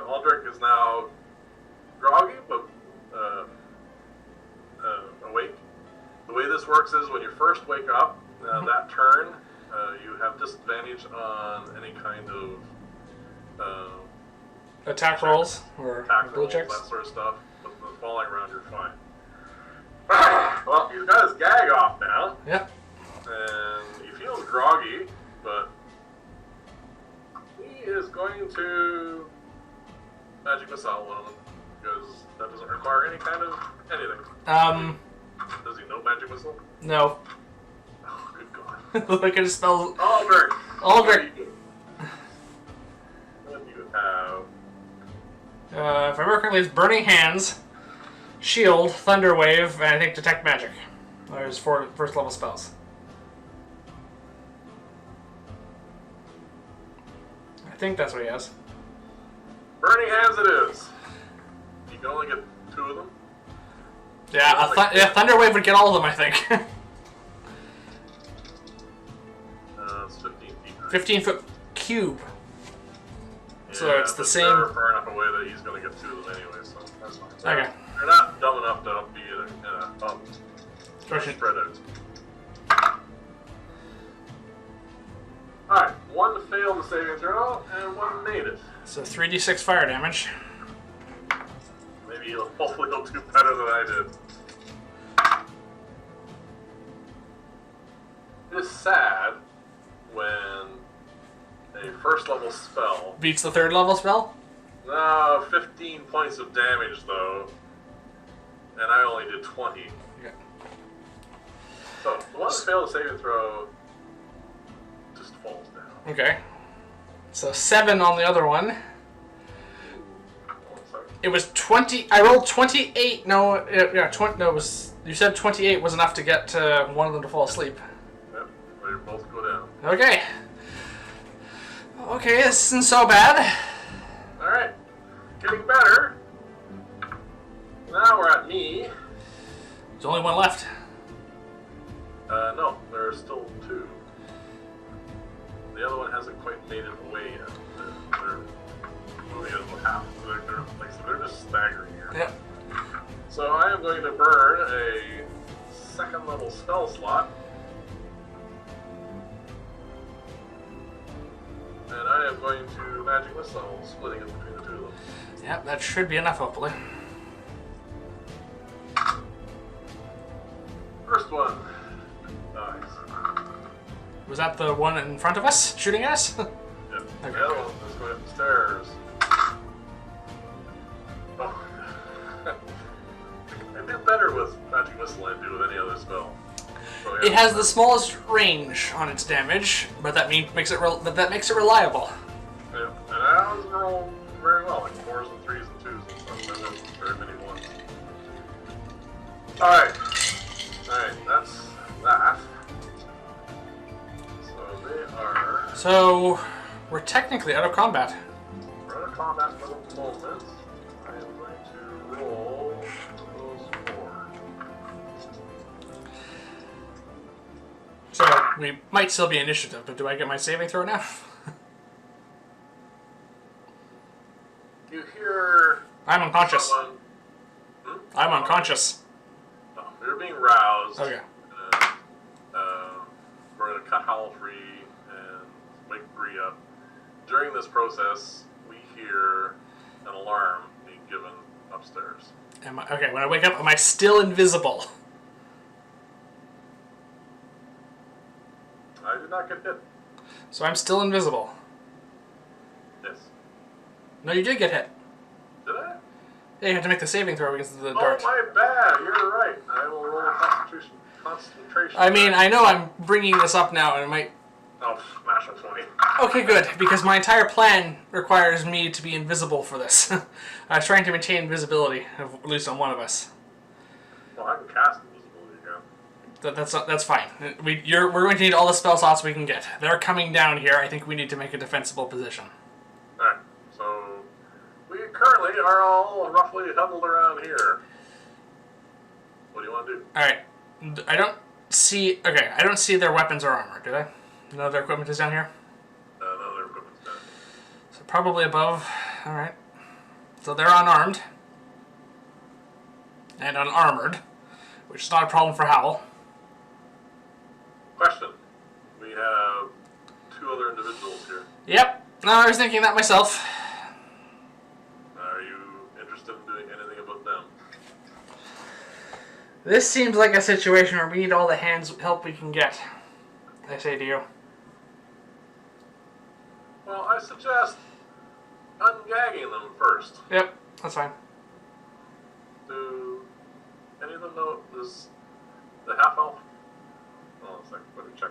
Aldrich is now groggy, but awake. The way this works is when you first wake up, that turn, you have disadvantage on any kind of Attack rolls or attack ability rolls, checks. that sort of stuff. But the falling round, you're fine. Well, he's got his gag off now. Yep. And he feels groggy, but he is going to magic missile him because that doesn't require any kind of anything. Does he know magic missile? No. Oh, good God. Look at his spells. Aldrich. Aldrich. What do you have? If I remember correctly, it's Burning Hands, Shield, Thunder Wave, and I think Detect Magic. There's 4 first level spells. I think that's what he has. Burning Hands it is. You can only get 2 of them. Yeah, Thunder Wave would get all of them, I think. It's 15 feet. 15-foot cube. Yeah, So it's the but same. they're far enough away that he's going to get 2 of them anyway, so that's fine. Okay. They're not dumb enough to be in a spread out. Alright, 1 failed the saving throw, and 1 made it. So 3d6 fire damage. Maybe hopefully he'll do better than I did. It's sad when a first level spell. Beats the 3rd level spell? No, 15 points of damage though. And I only did 20. Okay. So the one that failed the saving throw just falls down. Okay. So 7 on the other one. It was 20. I rolled 28. No, yeah, 20. No, it was. You said 28 was enough to get one of them to fall asleep. Yep, they both go down. Okay. Okay, this isn't so bad. All right, getting better. Now we're at me. There's only 1 left. No, there are still 2. The other one hasn't quite made it away yet. They're moving it about half. They're just staggering here. Yep. So I am going to burn a 2nd level spell slot. And I am going to magic missile, splitting it between the 2 of them. Yep, that should be enough, hopefully. First one. Nice. Was that the one in front of us shooting at us? Yep. Okay. The other one is going up the stairs. Oh. I do better with magic missile than I do with any other spell. So, yeah. It has the smallest range on its damage, but that makes it reliable. Yeah. And I was rolling very well, like 4s and 3s and 2s and stuff. Never very many 1s. Alright, that's that. So they are... So We're technically out of combat. We're out of combat for the moment. I am going to roll those 4. So we might still be initiative, but do I get my saving throw now? You hear... I'm unconscious. someone... I'm unconscious. Oh, you're being roused. Okay. We're going to cut Howl free and wake Bree up. During this process, we hear an alarm being given upstairs. Okay, when I wake up, am I still invisible? I did not get hit. So I'm still invisible. Yes. No, you did get hit. Did I? Yeah, you have to make the saving throw because of the dart. Oh, my bad. You're right. I will roll a concentration. I mean, I know I'm bringing this up now, and it might... Oh, natural 20. Okay, good, because my entire plan requires me to be invisible for this. I was trying to maintain invisibility, at least on one of us. Well, I can cast invisibility again. That's fine. We're going to need all the spell slots we can get. They're coming down here. I think we need to make a defensible position. Alright, so we currently are all roughly huddled around here. What do you want to do? Alright. I don't see... Okay, I don't see their weapons or armor, do I? None of their equipment is down here? None of their equipment's down. So probably above. Alright. So they're unarmed. And unarmored. Which is not a problem for Howl. Question. We have 2 other individuals here. Yep. No, I was thinking that myself. Are you interested in doing anything about them? This seems like a situation where we need all the help we can get. I say to you. Well, I suggest ungagging them first. Yep, that's fine. Do any of them know this the half elf? Oh, it's like, let me check.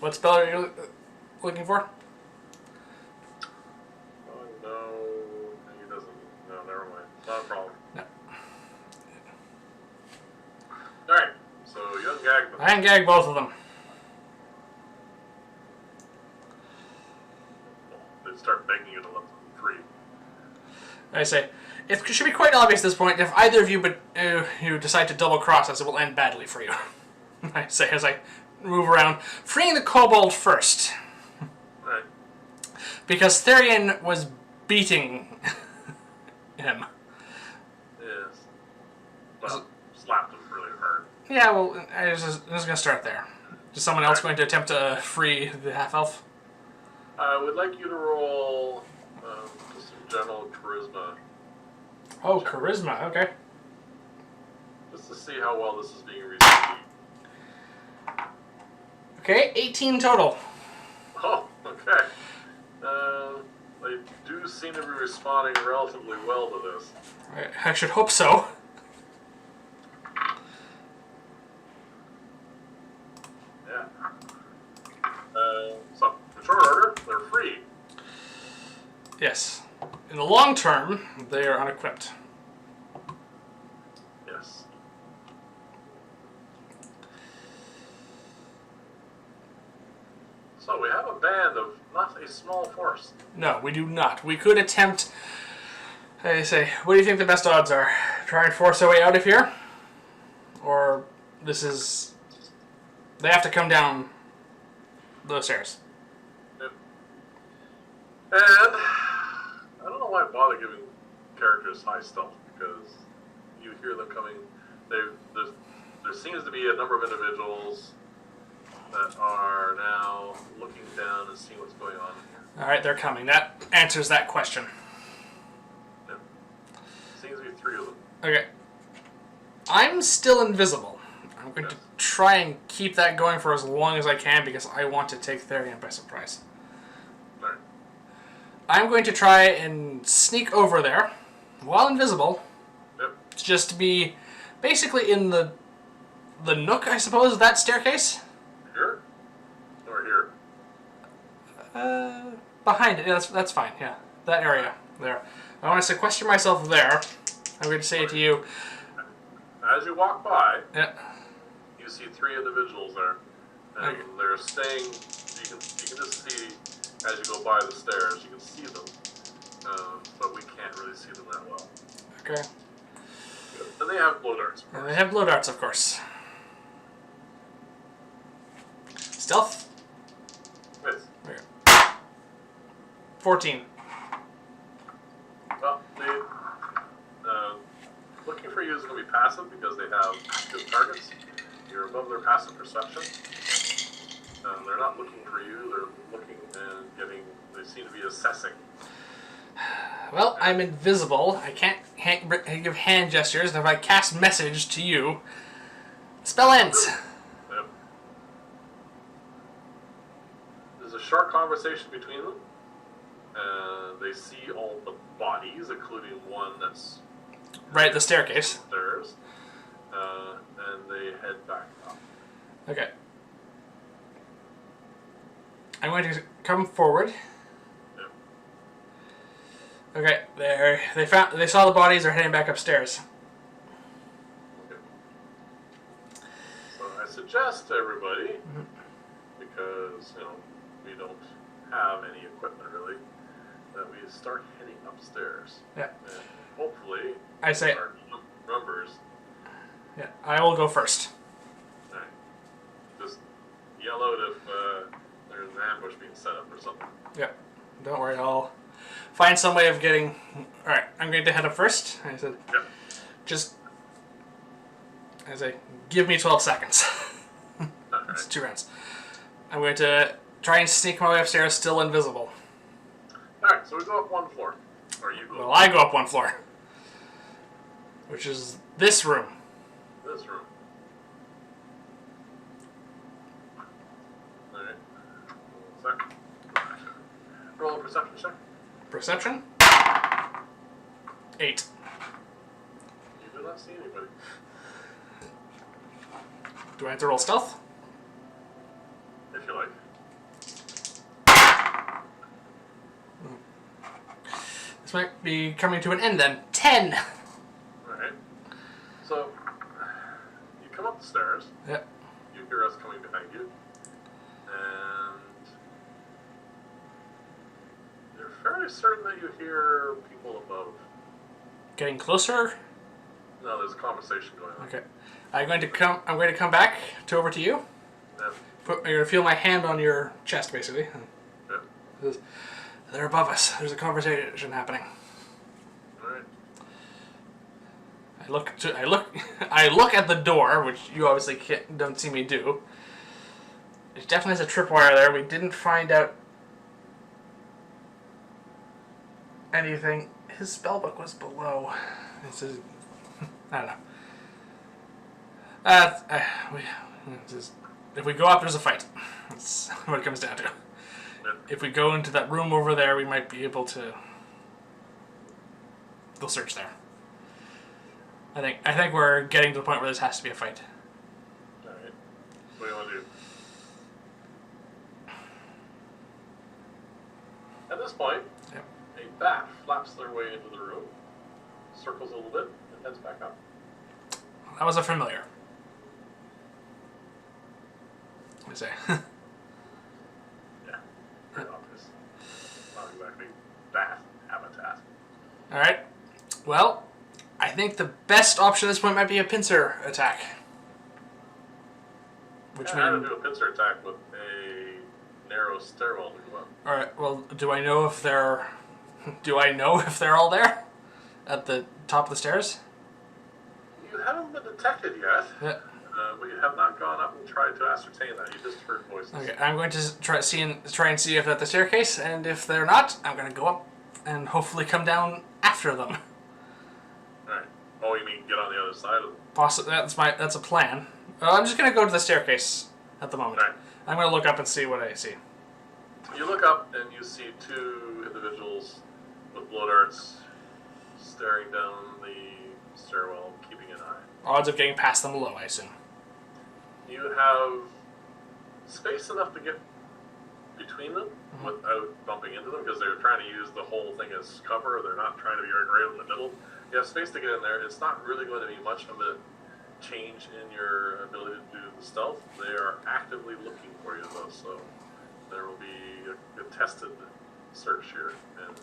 What spell are you looking for? Oh, no, he doesn't. No, never mind. Not a problem. No. Alright, so you ungag them. I ungag both of them. They start begging you to let them free. I say, it should be quite obvious at this point, if either of you you decide to double cross us, it will end badly for you. I say as I move around, freeing the kobold first. Alright. Because Therion was beating him. Yes. Well, slapped him really hard. Yeah, well, I was just going to start there. Is someone else going to attempt to free the half-elf? I would like you to roll just some general charisma. Oh, charisma, okay. Just to see how well this is being received. Okay, 18 total. Oh, okay. They do seem to be responding relatively well to this. I should hope so. Yeah. So, in short order, they're free. Yes. In the long term, they are unequipped. Yes. So we have a band of not a small force. No, we do not. We could attempt... I say, what do you think the best odds are? Try and force our way out of here? Or this is... They have to come down those stairs. Yep. And I don't know why I bother giving characters high stealth, because you hear them coming. There seems to be a number of individuals that are now looking down and seeing what's going on here. Alright, they're coming. That answers that question. Yep. Seems to be 3 of them. Okay. I'm still invisible. I'm going to try and keep that going for as long as I can because I want to take Therion by surprise. Alright. I'm going to try and sneak over there while invisible. Yep. Just to be basically in the nook, I suppose, of that staircase. Here? Or here? Behind it, yeah, that's fine, yeah. That area, there. I want to sequester myself there. I'm going to say to you... As you walk by, Yeah. you see 3 individuals there. And Okay. they're staying... You can just see, as you go by the stairs, you can see them. But we can't really see them that well. Okay. And they have blow darts, of course. And they have blow darts, of course. Stealth? Yes. Okay. 14. Well, looking for you is going to be passive because they have good targets. You're above their passive perception. They're not looking for you. They're looking and getting... They seem to be assessing. Well, I'm invisible. I can't give hand gestures, and if I cast message to you, spell ends. Yep. There's a short conversation between them. They see all the bodies, including one that's Right at the staircase. upstairs. And they head back up. Okay. I'm going to come forward. Yep. Okay, they saw the bodies, they're heading back upstairs. Okay. So I suggest to everybody, because we don't have any equipment really, that we start heading upstairs. Yeah. And hopefully, I say, our numbers. yeah, I will go first. Right. Just yell out if there's an ambush being set up or something. Yeah, don't worry, I'll find some way of getting... Alright, I'm going to head up first. I said, Yep. just... I say, give me 12 seconds. It's Alright. 2 rounds. I'm going to try and sneak my way upstairs, still invisible. Alright, so we go up 1 floor. Or you go Well, I go up 1 floor. Which is this room. this room. Alright. 1 sec. Roll a perception check. Perception? 8. You do not see anybody. Do I have to roll stealth? If you like. This might be coming to an end then. 10! Alright. So, you come up the stairs. Yep. You hear us coming behind you. And you're fairly certain that you hear people above. Getting closer? No, there's a conversation going on. Okay. I'm going to come back over to you. Yeah. I'm going to feel my hand on your chest, basically. Yeah. They're above us. There's a conversation happening. Alright. I look at the door, which you obviously don't see me do. It definitely has a tripwire there. We didn't find out anything. His spellbook was below. This is, I don't know. If we go up, there's a fight. That's what it comes down to. Yeah. If we go into that room over there, we might be able to... They'll search there. I think we're getting to the point where this has to be a fight. Alright. What do you want to do? At this point, Yep. a bat flaps their way into the room, circles a little bit, and heads back up. That was a familiar. I say. Yeah. Very obvious. Not exactly bat habitat. Alright. Well, I think the best option at this point might be a pincer attack. Which How to means... do a pincer attack with a narrow stairwell to go up. Alright, well, do I know if they're all there? At the top of the stairs? You haven't been detected yet, Yeah. but you have not gone up and tried to ascertain that. You just heard voices. Okay, I'm going to try and see if they're at the staircase, and if they're not, I'm going to go up and hopefully come down after them. Alright. Oh, you mean get on the other side of them? Possibly, that's a plan. I'm just going to go to the staircase at the moment. Alright. I'm going to look up and see what I see. You look up and you see 2 individuals with blow darts staring down the stairwell, keeping an eye. Odds of getting past them low, I assume. You have space enough to get between them without bumping into them, because they're trying to use the whole thing as cover. They're not trying to be right in the middle. You have space to get in there. It's not really going to be much of a change in your ability to do the stealth. They are actively looking for you, though, so there will be a tested search here and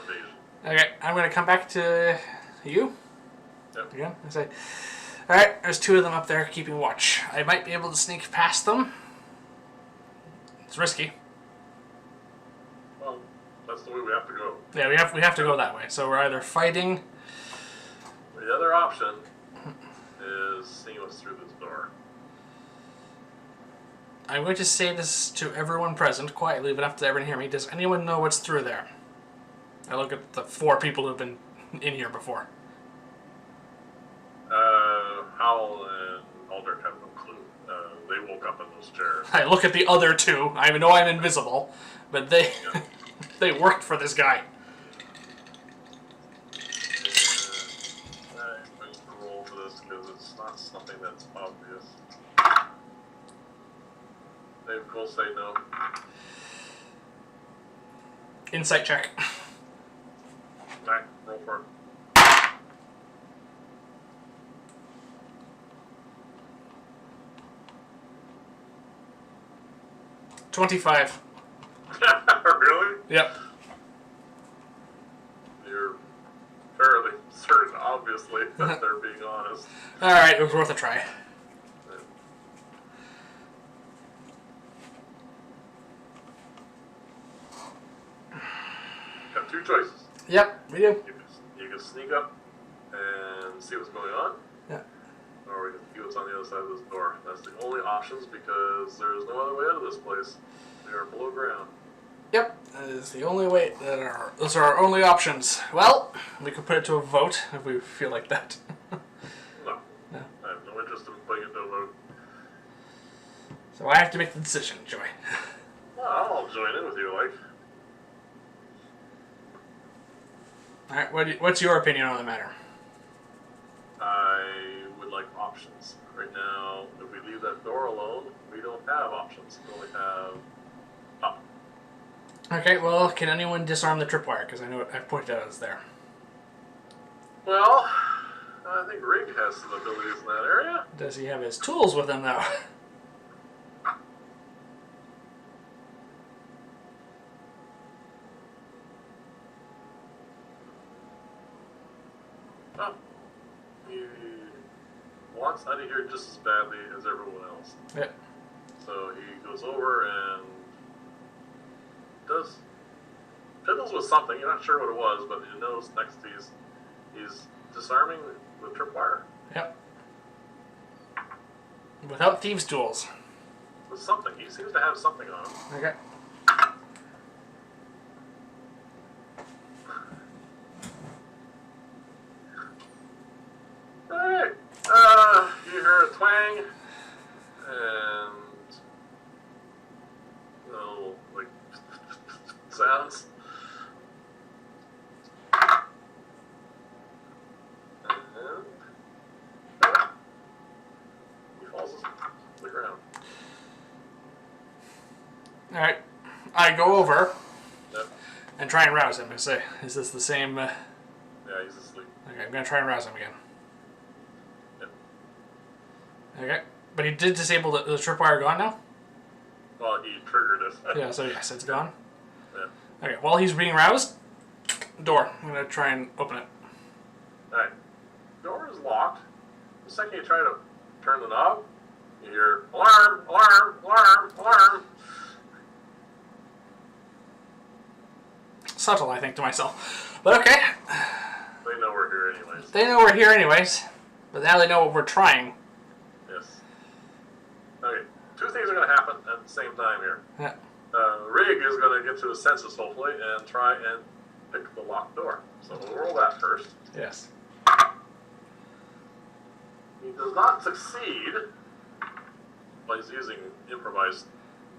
evasion. Okay, I'm going to come back to you. Yep. Again, I say, alright, there's 2 of them up there keeping watch. I might be able to sneak past them. It's risky. Well, that's the way we have to go. Yeah, we have to go that way. So we're either fighting. The other option is seeing what's through this door. I'm going to say this to everyone present quietly, but after everyone hear me. Does anyone know what's through there? I look at the 4 people who've been in here before. Howell and Aldrich have no clue. They woke up in those chairs. I look at the other 2. I know I'm invisible, but they Yeah. they worked for this guy. I'm going to roll for this because it's not something that's obvious. They will say no. Insight check. Back, roll for it. 25. Really? Yep. You're fairly certain, obviously, that they're being honest. Alright, it was worth a try. Got 2 choices. Yep, we do. You can sneak up and see what's going on, Yeah. or we can see what's on the other side of this door. That's the only options because there's no other way out of this place. We are below ground. Yep, that is the only way. Those are our only options. Well, we could put it to a vote if we feel like that. No. No. I have no interest in putting it to a vote. So I have to make the decision, Joy. Well, I'll join in with you, like. Alright, what's your opinion on the matter? I would like options. Right now, if we leave that door alone, we don't have options. We only have up. Okay, well, can anyone disarm the tripwire? Because I know I've pointed out it's there. Well, I think Rig has some abilities in that area. Does he have his tools with him, though? Oh. He wants out of here just as badly as everyone else. Yep. So he goes over and does fiddles with something. You're not sure what it was, but you notice next to he's disarming the tripwire. Yep. Without thieves' tools. With something. He seems to have something on him. Okay. Alright. You hear a twang and little like sounds. And he falls to the ground. Alright. I go over Yep. and try and rouse him. I say, is this the same... Yeah, he's asleep. Okay, I'm going to try and rouse him again. Yep. Okay. But he did disable the tripwire gone now? Well, he triggered it. Yeah, so yes, it's gone. Yeah. Okay, while he's being roused, door. I'm going to try and open it. Alright. Door is locked. The second you try to turn the knob, you hear alarm, alarm, alarm, alarm. Subtle, I think, to myself. But okay. They know we're here anyways. They know we're here anyways. But now they know what we're trying. Yes. Okay. 2 things are going to happen at the same time here. Yeah. Rig is going to get to his senses, hopefully, and try and pick the locked door. So we'll roll that first. Yes. He does not succeed, but he's using improvised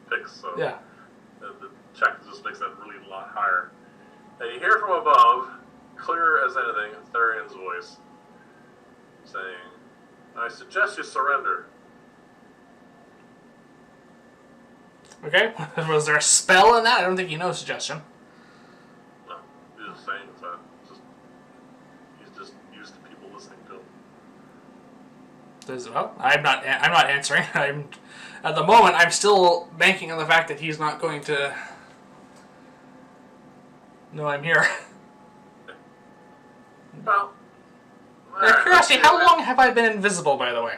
picks, so Yeah. the check just makes that really a lot higher. And you hear from above, clear as anything, Therion's voice, saying, "I suggest you surrender." Okay. Was there a spell in that? I don't think you know suggestion. No, he's just saying that. He's just used to people listening to him. Well, I'm not answering. At the moment, I'm still banking on the fact that he's not going to know I'm here. Well, Out of curiosity, how long have I been invisible, by the way?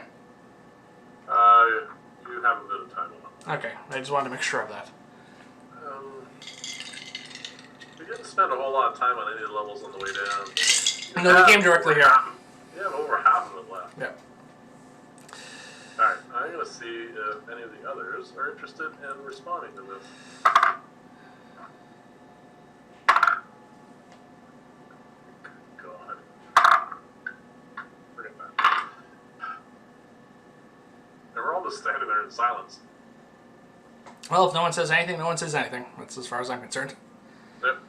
You have a bit of time on. Okay, I just wanted to make sure of that. We didn't spend a whole lot of time on any of the levels on the way down. No, we came directly here. You have over half of it left. Yep. Alright, I'm going to see if any of the others are interested in responding to this. God. Forget that. And we're all just standing there in silence. Well, if no one says anything, no one says anything. That's as far as I'm concerned. Yep.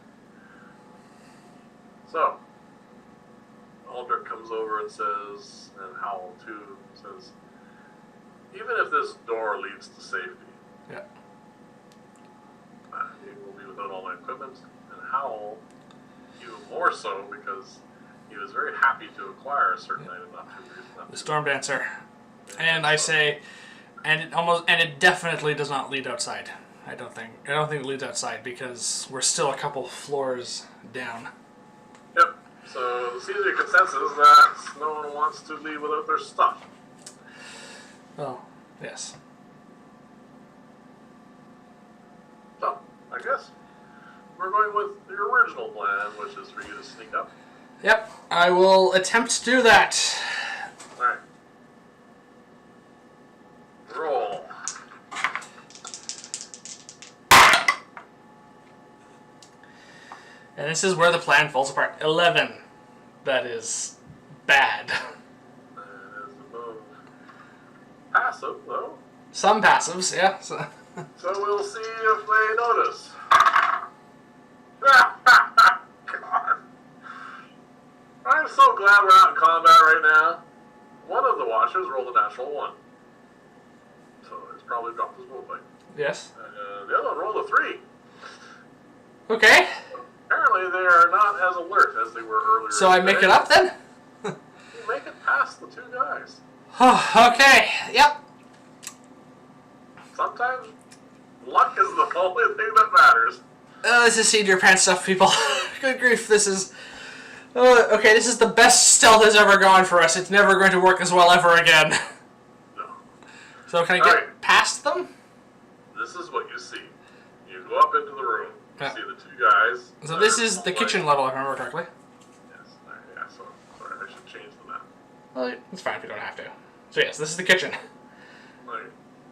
So, Aldrich comes over and says, and Howell too, says, even if this door leads to safety, Yeah. He will be without all my equipment, and Howell, even more so because he was very happy to acquire a certain item not too recently. The Storm Dancer. And I say, and it definitely does not lead outside. I don't think it leads outside because we're still a couple floors down. Yep. So there seems to be a consensus that no one wants to leave without their stuff. Well, yes. So, I guess we're going with the original plan, which is for you to sneak up. Yep, I will attempt to do that. Alright. Roll. And this is where the plan falls apart. 11. That is bad. That is above. Passive, though. Some passives, yeah. So. So we'll see if they notice. God. I'm so glad we're not in combat right now. One of the watchers rolled a natural 1. So he's probably dropped his bullfight. Yes. The other one rolled a 3. Okay. Apparently they are not as alert as they were earlier. So I make it up then? You make it past the 2 guys. Okay, yep. Sometimes luck is the only thing that matters. This is seat your pants stuff, people. Good grief, this is... okay, this is the best stealth has ever gone for us. It's never going to work as well ever again. No. So can I get past them? This is what you see. You go up into the room. You see the 2 guys. So this is the kitchen level, if I remember correctly. Yes. Yeah, so sorry, I should change the map. Well, it's fine if you don't have to. So yes, this is the kitchen. Like,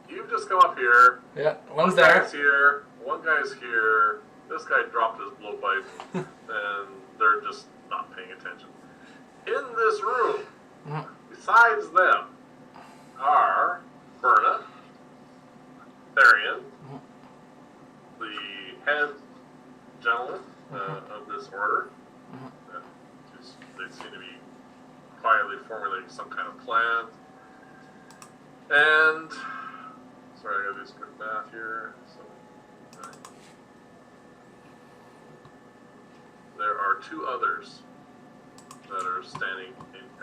you've just come up here. Yeah, one's One there. guy's here. One guy's here. This guy dropped his blowpipe. And they're just not paying attention. In this room, besides them, are Berna, Therion, the head gentleman of this order. They seem to be quietly formulating some kind of plan. And sorry, I gotta do some quick math here. So, there are 2 others that are standing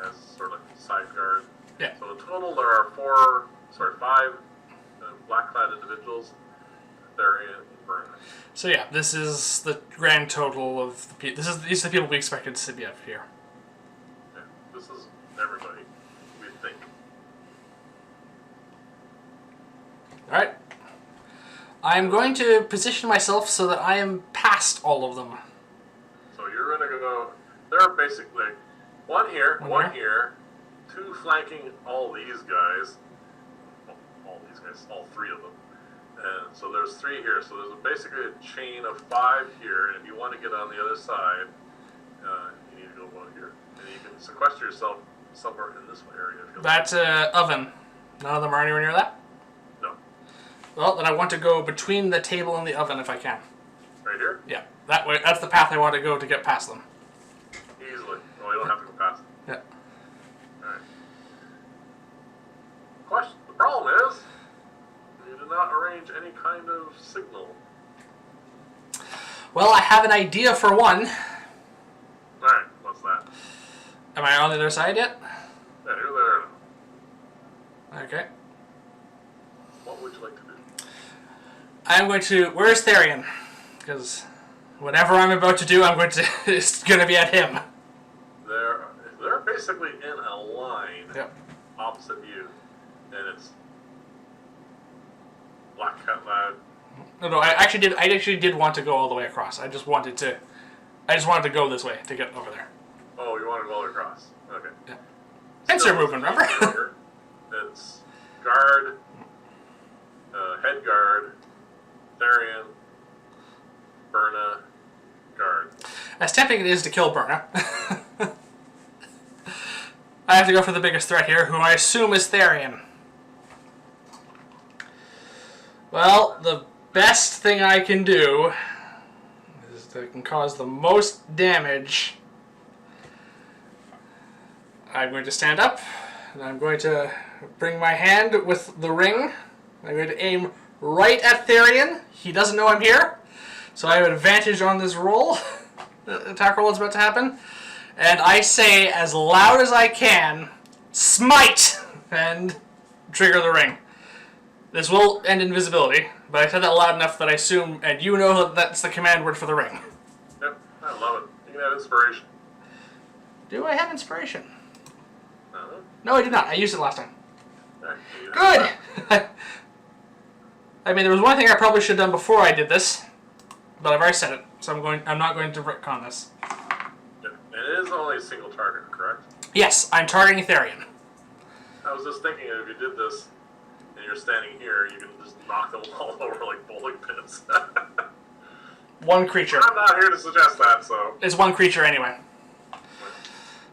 as sort of like side guard. Yeah. So in total, there are 5 black-clad individuals. Therion and Berna. So yeah, this is the grand total of the people. These are the people we expected to be up here. Yeah, this is everybody, we think. Alright. I'm going to position myself so that I am past all of them. So you're going to go, they're basically one here, one here, 2 flanking all these guys. All 3 of them. And so there's 3 here. So there's basically a chain of 5 here. And if you want to get on the other side, you need to go one here. And you can sequester yourself somewhere in this area. If you That's an oven. None of them are anywhere near that? No. Well, then I want to go between the table and the oven if I can. Right here? Yeah, that way. That's the path I want to go to get past them. Easily. Well, you don't have to go past them. Yeah. Alright. The problem is, you did not arrange any kind of signal? Well, I have an idea for one. Alright, what's that? Am I on the other side yet? Yeah, you're there. Okay. What would you like to do? I'm going to... Where's Therion? Because whatever I'm about to do, I'm going to... it's going to be at him. They're basically in a line opposite you. And it's... Black Cat Lad. No, I actually did want to go all the way across. I just wanted to go this way to get over there. Oh, you want to go across? Okay. Yeah. Pincer movement, remember? It's guard, head guard, Therion, Berna, guard. As tempting it is to kill Berna, I have to go for the biggest threat here, who I assume is Therion. Well, the best thing I can do is that can cause the most damage. I'm going to stand up, and I'm going to bring my hand with the ring. I'm going to aim right at Therion. He doesn't know I'm here, so I have advantage on this roll. The attack roll is about to happen. And I say as loud as I can, smite, and trigger the ring. This will end invisibility, but I said that loud enough that I assume, and you know that that's the command word for the ring. Yep, I love it. You can have inspiration. Do I have inspiration? Uh-huh. No, I did not. I used it last time. Good! I mean, there was one thing I probably should have done before I did this, but I've already said it, so I'm not going to retcon this. Yeah. It is only a single target, correct? Yes, I'm targeting Therion. I was just thinking if you did this and you're standing here, you can just knock them all over like bowling pins. One creature. I'm not here to suggest that, so... It's one creature anyway.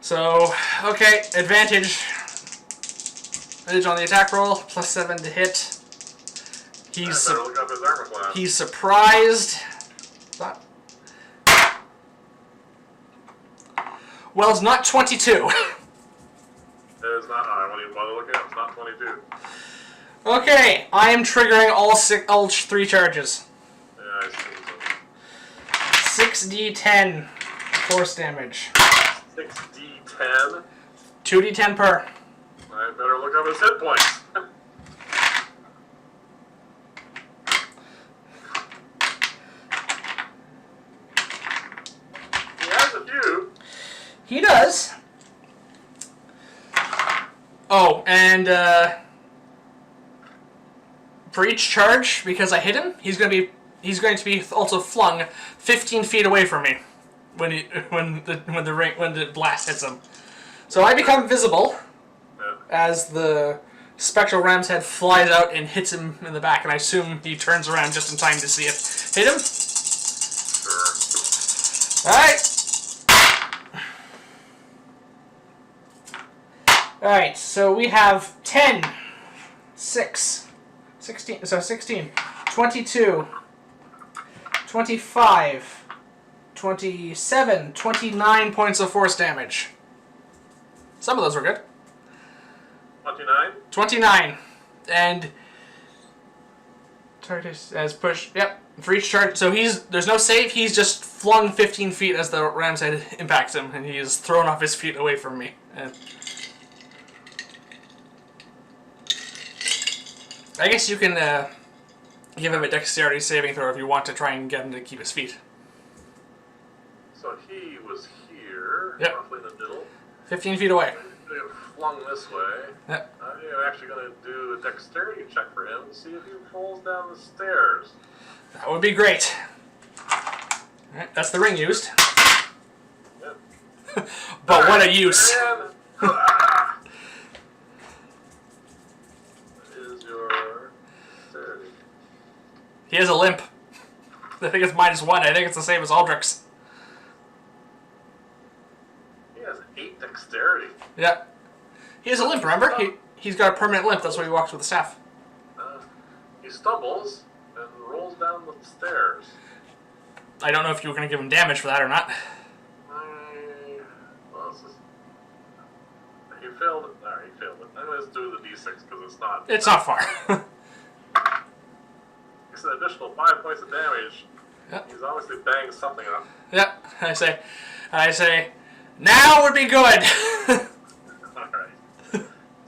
So, okay, advantage. Advantage on the attack roll, +7 to hit. Look up his armor class. He's surprised. Well, it's not 22. It is not. I won't even bother looking up. It's not 22. Okay, I am triggering all 3 charges. Yeah, I see. 6d10 force damage. 6d10. 2d10 per. I better look up his hit points. He has a few. He does. Oh, and for each charge, because I hit him, he's going to be also flung 15 feet away from me when the blast hits him. So I become visible as the spectral ram's head flies out and hits him in the back, and I assume he turns around just in time to see it hit him. Sure. Alright. Alright, so we have 10, 6, 16, so 16, 22, 25, 27, 29 points of force damage. Some of those were good. 29? 29. And target as push. Yep. For each charge. So there's no save. He's just flung 15 feet as the ram's head impacts him, and he is thrown off his feet away from me. And I guess you can give him a dexterity saving throw if you want to try and get him to keep his feet. So he was here, yep. Roughly in the middle. 15 feet away. Flung this way. Yep. I'm actually going to do a dexterity check for him to see if he falls down the stairs. That would be great. Alright, that's the ring used. Yep. But what a use. What is your dexterity? He has a limp. I think it's -1. I think it's the same as Aldrich's. He has 8 dexterity. Yeah. He has a limp, remember? He's got a permanent limp, that's why he walks with a staff. He stumbles and rolls down the stairs. I don't know if you were going to give him damage for that or not. He failed it. No, he failed it. I'm going to do the d6 because it's not... It's not far. additional 5 points of damage. Yep. He's obviously banged something up. Yep. I say, now would be good. Alright.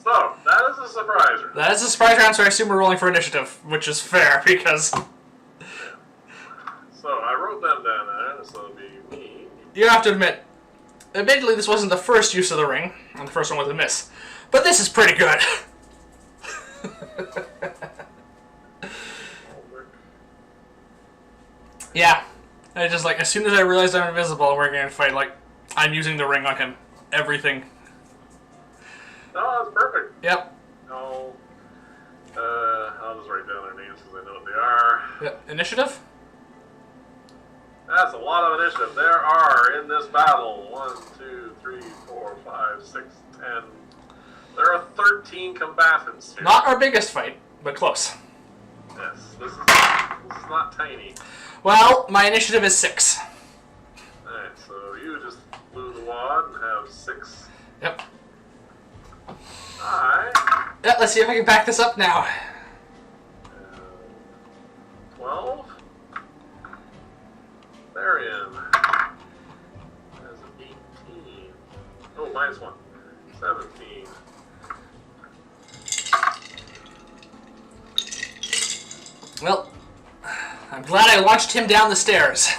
So, that is a surpriser. That is a surprise round, so I assume we're rolling for initiative, which is fair because. Yeah. So, I wrote them down there, so it'll be me. You have to admit, admittedly, this wasn't the first use of the ring, and the first one was a miss. But this is pretty good. Yeah. I just like, as soon as I realized I'm invisible and we're going to fight, like, I'm using the ring on him. Everything. No, that's perfect. Yep. No. I'll just write down their names because I know what they are. Yep. Initiative? That's a lot of initiative. There are, in this battle, 1, 2, 3, 4, 5, 6, 10. There are 13 combatants here. Not our biggest fight, but close. Yes, this is not tiny. Well, my initiative is 6. Alright, so you just blew the wad and have 6. Yep. Yeah, let's see if I can back this up now. 12. Therion has an 18. Oh, minus 1. 17. Well, I'm glad I launched him down the stairs.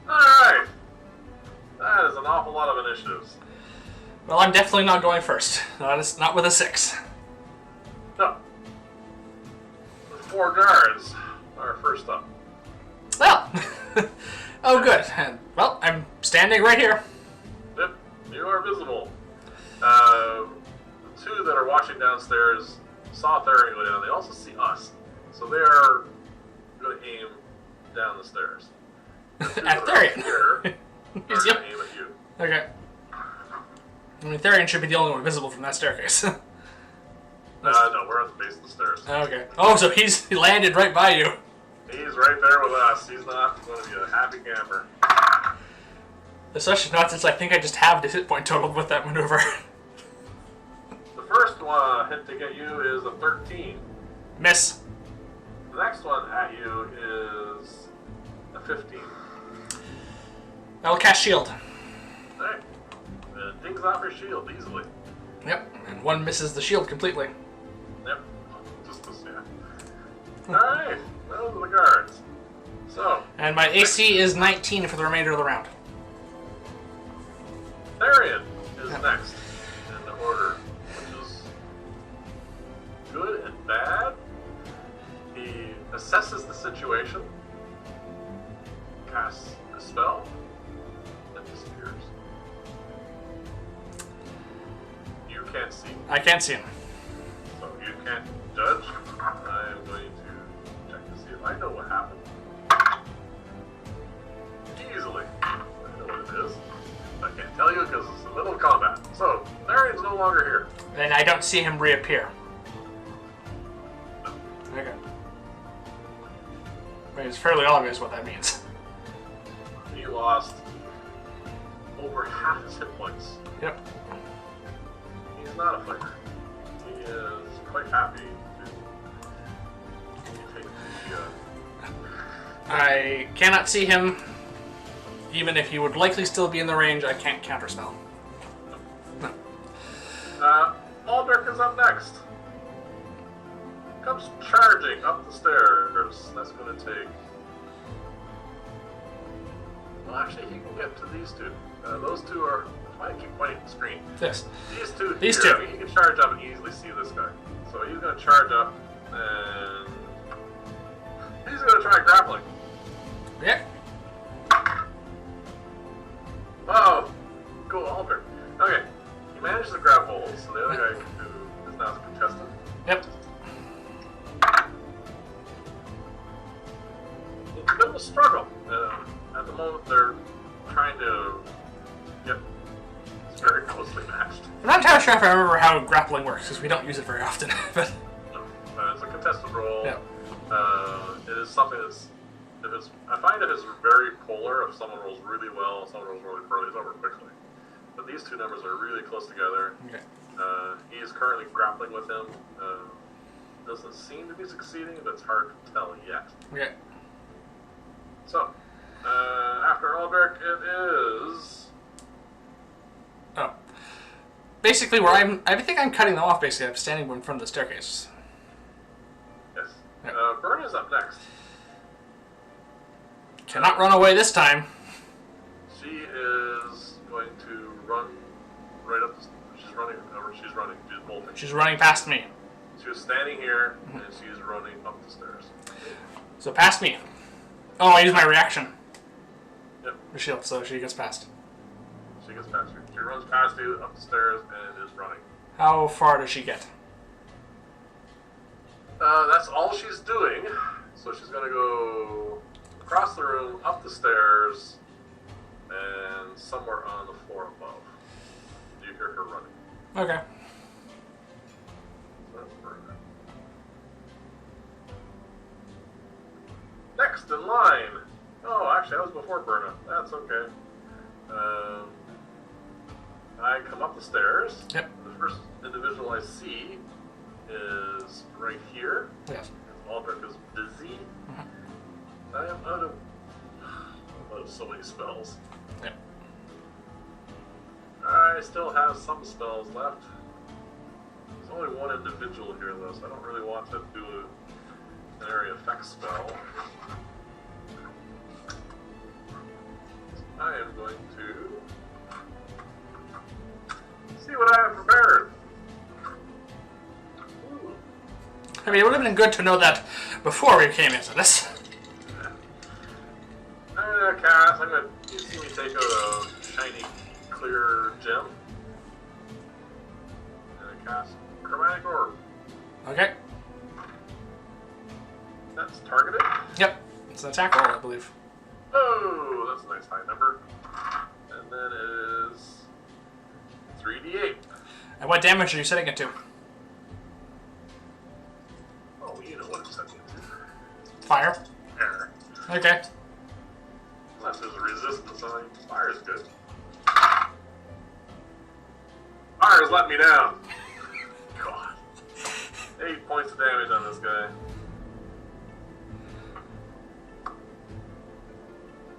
Alright! That is an awful lot of initiatives. Well, I'm definitely not going first. Not with a 6. No. The 4 guards are first up. Well, oh good. Well, I'm standing right here. Yep, you are visible. The 2 that are watching downstairs saw Therion go down. They also see us. So they are going to aim down the stairs. At Therion. Here are going to aim at you. Okay. I mean, Therion should be the only one visible from that staircase. No, we're at the base of the stairs. Okay. Oh, so he landed right by you. He's right there with us. He's not going to be a happy camper. Especially not since I think I just halved his hit point total with that maneuver. The first one hit to get you is a 13. Miss. The next one at you is a 15. I will cast shield. Alright. It dings off your shield easily. Yep, and one misses the shield completely. Yep. Just this, yeah. Alright. Those are the guards. So. And my AC is 19 for the remainder of the round. Therion is next in the order, which is good and bad. He assesses the situation, casts a spell, and disappears. You can't see, I can't see him. so you can't judge. I am going to check to see if I know what happened. Easily. I know what it is. I can't tell you because it's a little combat. So, Therion's no longer here. And I don't see him reappear. Okay. I mean, it's fairly obvious what that means. He lost over half his hit points. Yep. He's not a fighter. He is quite happy to take the... I cannot see him. Even if he would likely still be in the range, I can't counterspell. No. Aldrich is up next. Comes charging up the stairs. That's going to take... Well, actually, he can get to these 2. Those 2 are... I keep pointing at the screen. Yes. These 2 These here, 2. He can charge up and easily see this guy. So he's going to charge up and... He's going to try grappling. Yeah. Oh, cool, Aldrich. Okay, he manages to grab hold, so the other guy who is now the contestant. Yep. It's a bit of a struggle. At the moment, they're trying to Yep. It's very closely matched. I'm not entirely sure if I remember how grappling works, because we don't use it very often. But It's a contested roll. yeah. It is something that's... I find if it's very polar, if someone rolls really well, someone rolls really poorly, it's over quickly. But these two numbers are really close together. Okay. He's currently grappling with him. Doesn't seem to be succeeding, but it's hard to tell yet. Okay. So, after Alberic, it is... Oh. Basically, I think I'm cutting them off, basically. I'm standing in front of the staircase. Yes. Yep. Burn is up next. Cannot run away this time. She is going to run right up the... She's running. She's bolting. She's running past me. She was standing here, and she's running up the stairs. So past me. Oh, I use my reaction. Yep. The shield, so she gets past. She gets past you. She runs past you, up the stairs, and is running. How far does she get? That's all she's doing. So she's going to go across the room, up the stairs, and somewhere on the floor above. You hear her running. Okay. So that's Berna. Next in line. Oh, actually, that was before Berna. That's okay. I come up the stairs. Yep. The first individual I see is right here. Yes. Aldrich is busy. I am out of so many spells. Yep. I still have some spells left. There's only one individual here though, so I don't really want to do an area effect spell. I am going to see what I have prepared. Ooh. I mean, it would have been good to know that before we came into this. I'm gonna you see me take out a shiny, clear gem. And I cast Chromatic Orb. Okay. That's targeted. Yep. It's an attack roll, I believe. Oh, that's a nice high number. And then it is 3d8. And what damage are you setting it to? Oh, you know what it's setting it to. Fire. Air. Okay. Unless there's a resistance on it. Fire is good. Fire has let me down. God. 8 points of damage on this guy.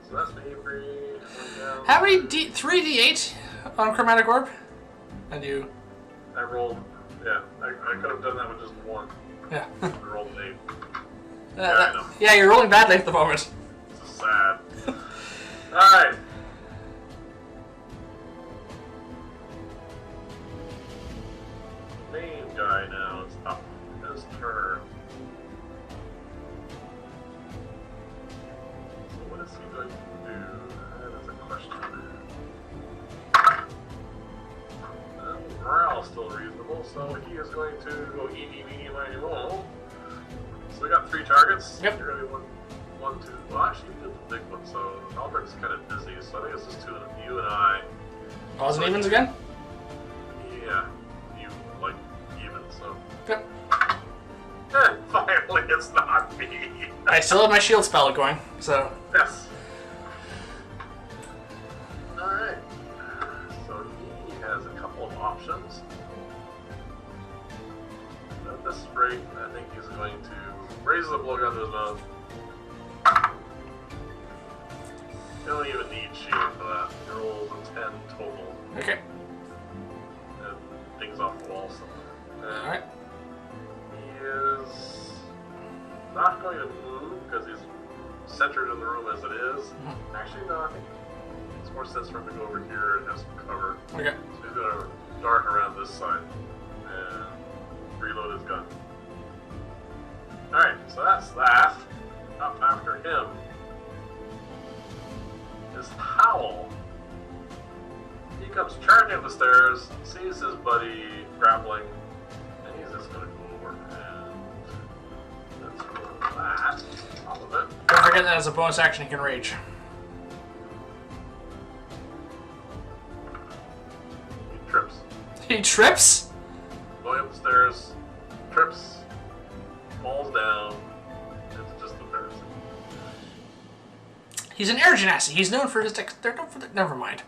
So that's me, Bree. How many 3d8 on Chromatic Orb? And you... I rolled. Yeah, I could have done that with just one. Yeah. I rolled an 8. I know. Yeah, you're rolling badly at the moment. This is sad. Alright. Main guy now is up. His turn. So what is he going to do? That is a question. Morale is still reasonable, so he is going to go eeny, meeny, miny, moe. So we got 3 targets. Yep. You're going to be one, two. Well, actually, you did the big one, so Albert's kind of busy, so I think it's just 2 of you and I. Odds and evens again? Yeah, you like even, so. Yep. Finally, it's not me. I still have my shield spell going, so... Yes. Alright. So he has a couple of options. At this rate, I think he's going to raise the blowgun to his mouth. You don't even need shield for that. He rolls a 10 total. Okay. And things off the wall somewhere. Alright. He is not going to move because he's centered in the room as it is. Actually, no, I think it's more sense for him to go over here and have some cover. Okay. So he's going to dart around this side and reload his gun. Alright, so that's that. Up after him is Howl. He comes charging up the stairs, sees his buddy grappling, and he's just going to go over and let's roll that. All of it. Don't forget that as a bonus action, he can rage. trips. He trips? Going up the stairs, trips, falls down. It's just embarrassing. He's an air genasi. He's known for his never mind.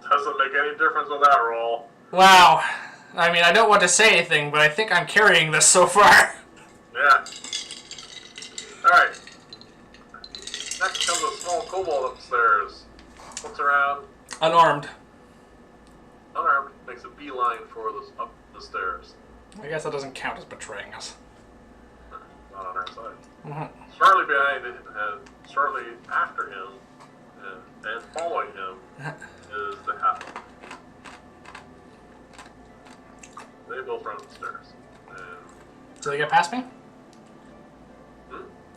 Doesn't make any difference with that roll. Wow. I mean, I don't want to say anything, but I think I'm carrying this so far. Yeah. Alright. Next comes a small kobold upstairs. Looks around. Unarmed. Unarmed. Makes a beeline for up the stairs. I guess that doesn't count as betraying us. Not on our side. Mm-hmm. Shortly behind it, and shortly after him, and following him, is the half. They both run up the stairs. And Do they get past me?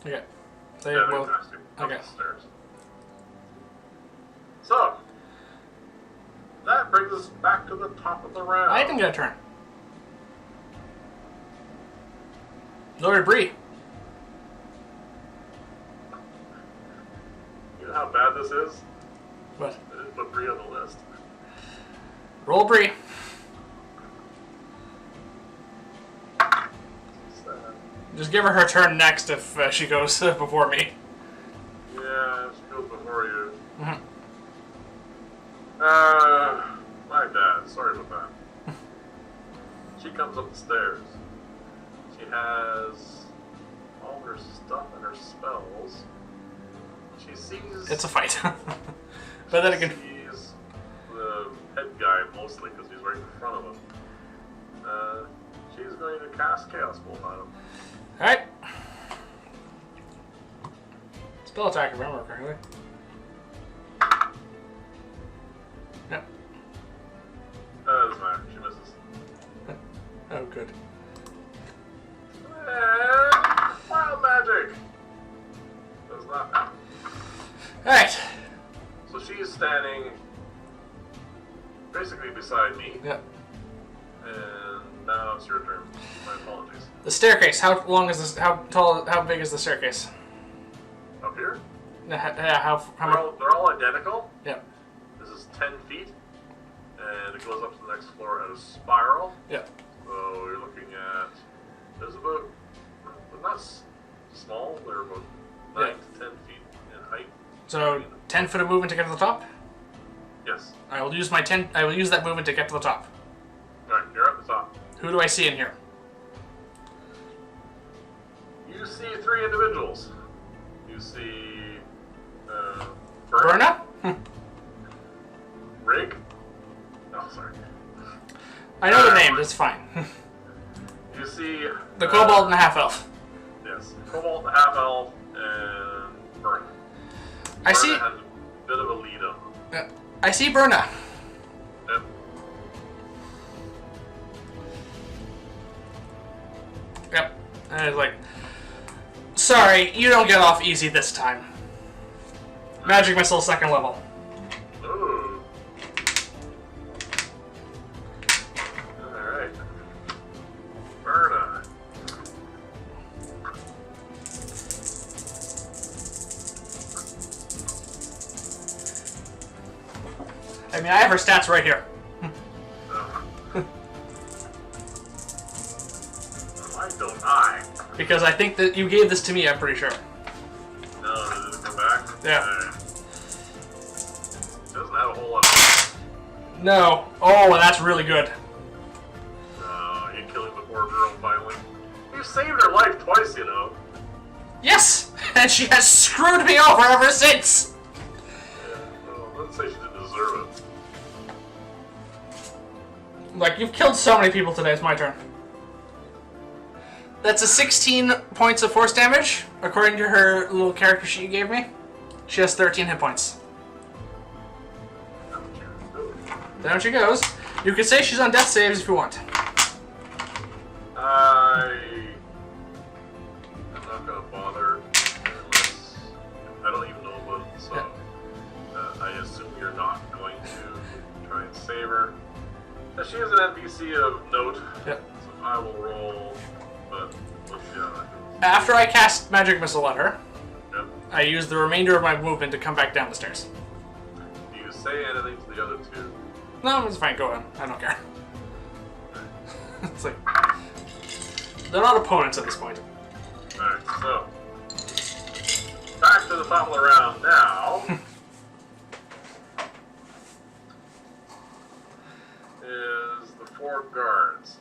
Okay. They yeah, both. they passed you up Okay. the stairs. So, that brings us back to the top of the round. I didn't get a turn. Lord Bree. You know how bad this is? What? I didn't put Bree on the list. Roll Bree. Sad. Just give her her turn next if she goes before me. Yeah, she goes before you. Mm-hmm. My bad. Sorry about that. She comes up the stairs. She has all her stuff and her spells. She sees. It's a fight. But then again. Sees the head guy mostly because he's right in front of him. She's going to cast Chaos Bolt on him. Alright. Spell attack, if I remember correctly. Yep. Doesn't matter. She misses. Oh, good. And wild magic does not happen. Alright. So she's standing basically beside me, Yep. and now it's your turn. My apologies. The staircase. How long is this? How tall? How big is the staircase? Up here, Yeah. How much? they're all identical. Yep. This is 10 feet, and it goes up to the next floor at a spiral. Yep. So you're looking at, there's about, they're not small, they're about 9 to 10 feet in height. So 10 foot of movement to get to the top. Yes. I will use my 10. I will use that movement to get to the top. Alright, you're at the top. Who do I see in here? You see 3 individuals. You see Berna? Rig. Oh, sorry. I know the name. That's fine. You see The kobold and the half elf. Yes, Cobalt, the half elf, and Berna. I see. Berna has a bit of a lead on. I see Berna. Yep. Yep. And it's like, sorry, you don't get off easy this time. Magic missile, 2nd level. Ooh. Alright. Berna. I mean, I have her stats right here. Why don't I? Because I think that you gave this to me, I'm pretty sure. No, does it come back? Yeah. Alright. Doesn't have a whole lot of... No. Oh, that's really good. You kill him before girl finally. You saved her life twice, you know. Yes! And she has screwed me over ever since! Yeah, well, let's say she didn't deserve it. Like, you've killed so many people today, it's my turn. That's a 16 points of force damage, according to her little character sheet you gave me. She has 13 hit points. Down she goes. You can say she's on death saves if you want. I'm not gonna bother unless I don't even know about it, so I assume you're not going to try and save her. She is an NPC of note, Yep. so I will roll, but we'll see how that goes. After I cast Magic Missile at her, Yep. I use the remainder of my movement to come back down the stairs. Do you say anything to the other two? No, it's fine. Go on. I don't care. It's like they're not opponents at this point. Alright, so back to the top of the round now. Is the 4 guards.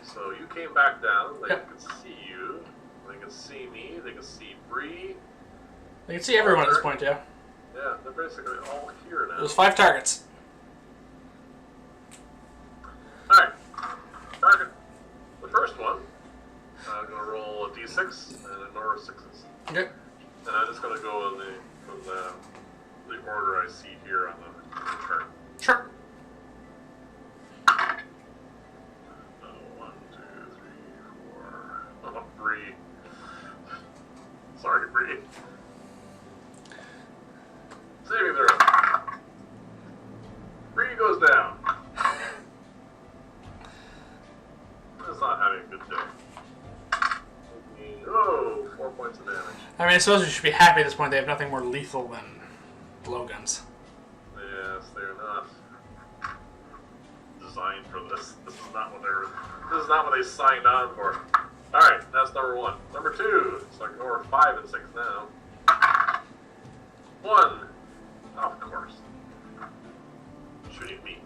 So you came back down. They can see you. They can see me. They can see Bree. They can see everyone at this point, yeah. Yeah, they're basically all here now. There's 5 targets. Alright. Target. The first one. I'm going to roll a d6 and ignore 6s. Okay. And I'm just going to go in the order I see here on the chart. Sure. 1, 2, 3, 4. Oh, Bree. Sorry, Bree. Saving throw. Bree goes down. That's not having a good day. Oh, 4 points of damage. I mean, I suppose we should be happy at this point. They have nothing more lethal than blowguns. Yes, they're not designed for this. This is not what they signed on for. Alright, that's number 1. Number 2. So I can go over 5 and 6 now. 1. Of course. Shooting me.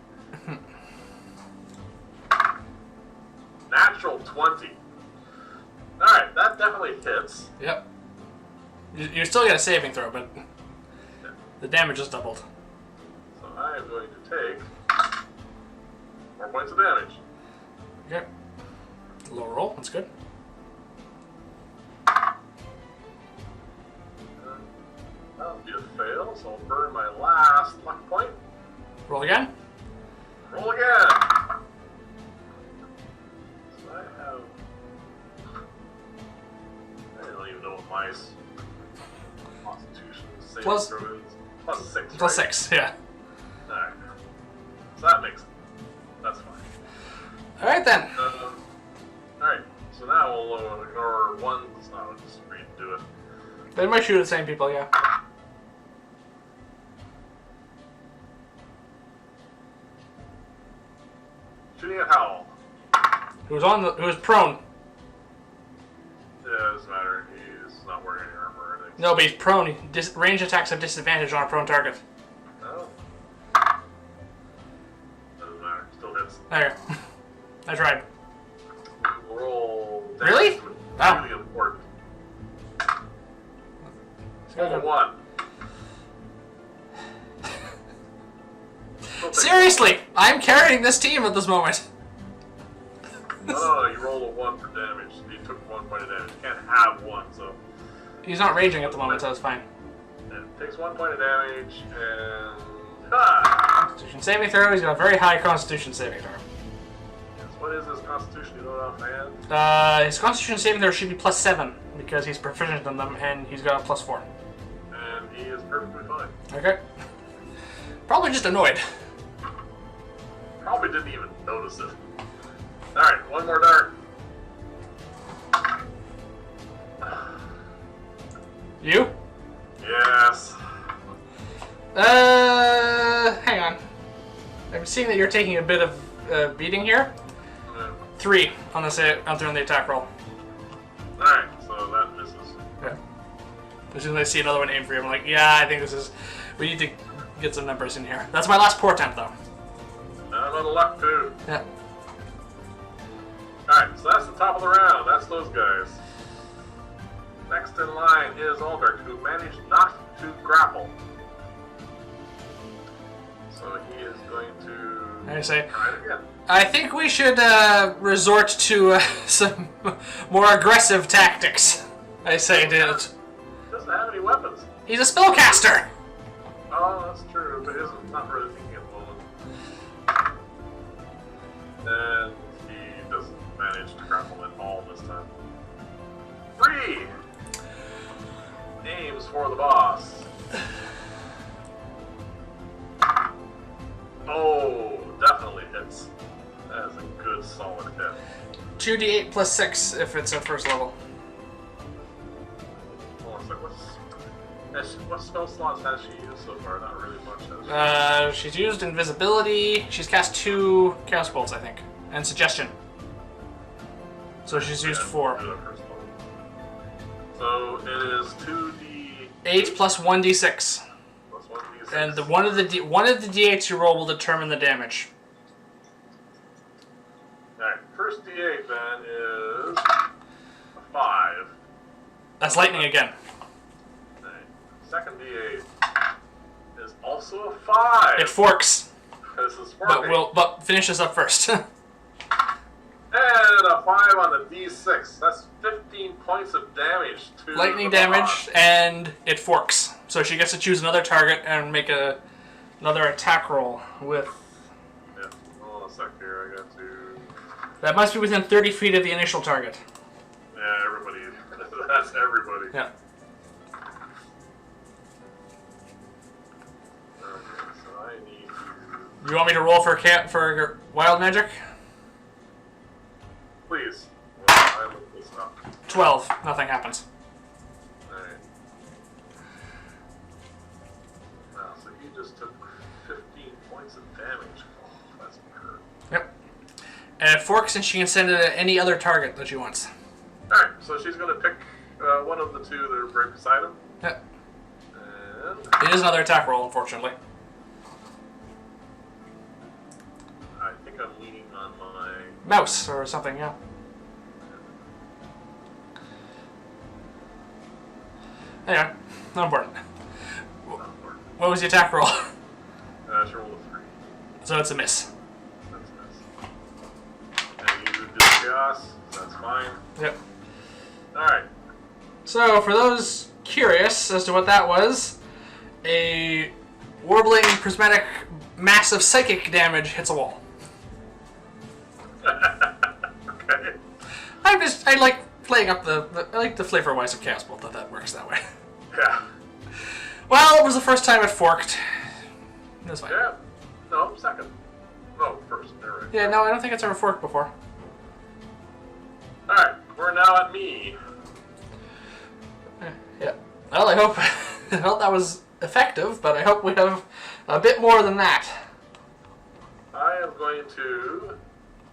Natural 20. Alright, that definitely hits. Yep. You still get a saving throw, but the damage is doubled. So I am going to take 4 points of damage. Okay. Low roll, that's good. That'll be a fail, so I'll burn my last luck point. Roll again. Roll again! So I have... I don't even know what my constitution saving Plus- throw is. Plus 6, Plus right? 6, yeah. Alright. So that makes it. That's fine. Alright then. Alright, so now we'll ignore 1. So I'll just redo it. They might shoot at the same people, yeah. Shooting at Howl. Who's prone? Yeah, it doesn't matter. He's not wearing any armor or anything. No, but he's prone. Range attacks have disadvantage on a prone target. No. Doesn't matter. Still hits. There. I tried. Roll. Really? Wow. Really important. Roll a 1. Seriously, I'm carrying this team at this moment. No, you rolled a 1 for damage. You took 1 point of damage. You can't have 1, so. He's not raging at the moment, so it's fine. It takes 1 point of damage, and. Ah! Constitution saving throw. He's got a very high Constitution saving throw. What is his constitution? You know it offhand? His Constitution saving throw should be +7 because he's proficient in them, and he's got a +4. And he is perfectly fine. Okay. Probably just annoyed. Probably didn't even notice it. Alright, 1 more dart. You? Yes. Hang on. I'm seeing that you're taking a bit of beating here. 3 on the attack roll. Alright, so that misses. Yeah. As soon as I see another one aim for you, I'm like, yeah, I think this is... We need to get some numbers in here. That's my last pour attempt, though. I'm out of luck, too. Yeah. Alright, so that's the top of the round. That's those guys. Next in line is Albert, who managed not to grapple. So he is going to I say, try it again. I think we should resort to some more aggressive tactics. I say, dude. He doesn't have any weapons. He's a spellcaster! Oh, that's true, but he isn't not really thinking at the moment. And he doesn't manage to grapple at all this time. Bree aims for the boss. Oh, definitely hits. That is a good solid hit. 2d8 plus 6 if it's at first level. Hold on a sec, what's what spell slots has she used so far? Not really much, has she? She's used invisibility. She's cast 2 chaos bolts, I think, and suggestion. So she's used 4. Do the first one. So it is 2d8 8 plus 1d6. plus 1d6. And one of the d8s you roll will determine the damage. Alright, first d8 then is a 5. That's lightning again. Right. Second d8 is also a 5. It forks. This is working. But finish this up first. And a 5 on the d6. That's 15 points of damage to Lightning the damage, boss. and it forks. So she gets to choose another target and make another attack roll with... Yeah, hold on a sec here. I got to... That must be within 30 feet of the initial target. Yeah, everybody. That's everybody. Yeah. Okay, so I need to... You want me to roll for wild magic? Please. Well, I look this up. 12. Nothing happens. Alright. Wow, so you just took 15 points of damage. Oh, that's hurt. Yep. And it forks, and she can send it at any other target that she wants. Alright, so she's going to pick one of the 2 that are right beside him. Yep. And It is another attack roll, unfortunately. I think I'm leaning on my... Mouse or something, yeah. Anyway, not important. What was the attack roll? She rolled a 3. So it's a miss. That's nice. And you did chaos, so that's fine. Yep. Alright. So, for those curious as to what that was, a warbling prismatic mass of psychic damage hits a wall. Okay. I like playing up I like the flavor-wise of Chaos Bolt, that works that way. Yeah. Well, it was the first time it forked. It was fine. Yeah. No, second. No, first. There we go. Yeah, no, I don't think it's ever forked before. Alright, we're now at me. Yeah. Well, I hope that was effective, but I hope we have a bit more than that. I am going to,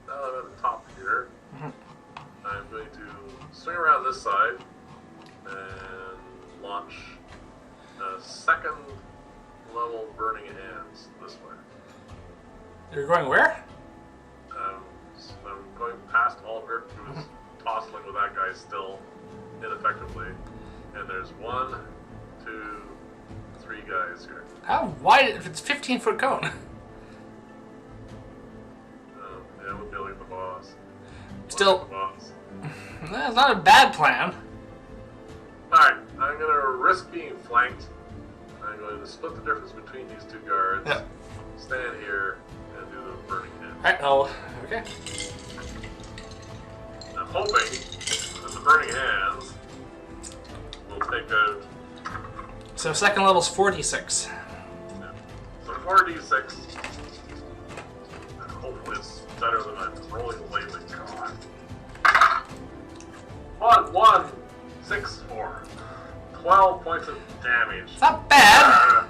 now that I'm at the top here, I'm going to swing around this side and launch a second level burning hands this way. You're going where? So I'm going past Albert, who is tossing with that guy still ineffectively. And there's 1, 2, 3 guys here. How wide? If it's 15-foot cone. Yeah, we'll be like the boss. Still, The boss. that's not a bad plan. Alright, I'm going to risk being flanked. I'm going to split the difference between these 2 guards. Yep. Stand here and do the burning hand. Alright, okay. I'm hoping that the burning hands will take out. So second level's 46. Yeah. So 4d6. And hopefully it's better than I'm rolling lately. God. 1, 6, 4. 12 points of damage. It's not bad.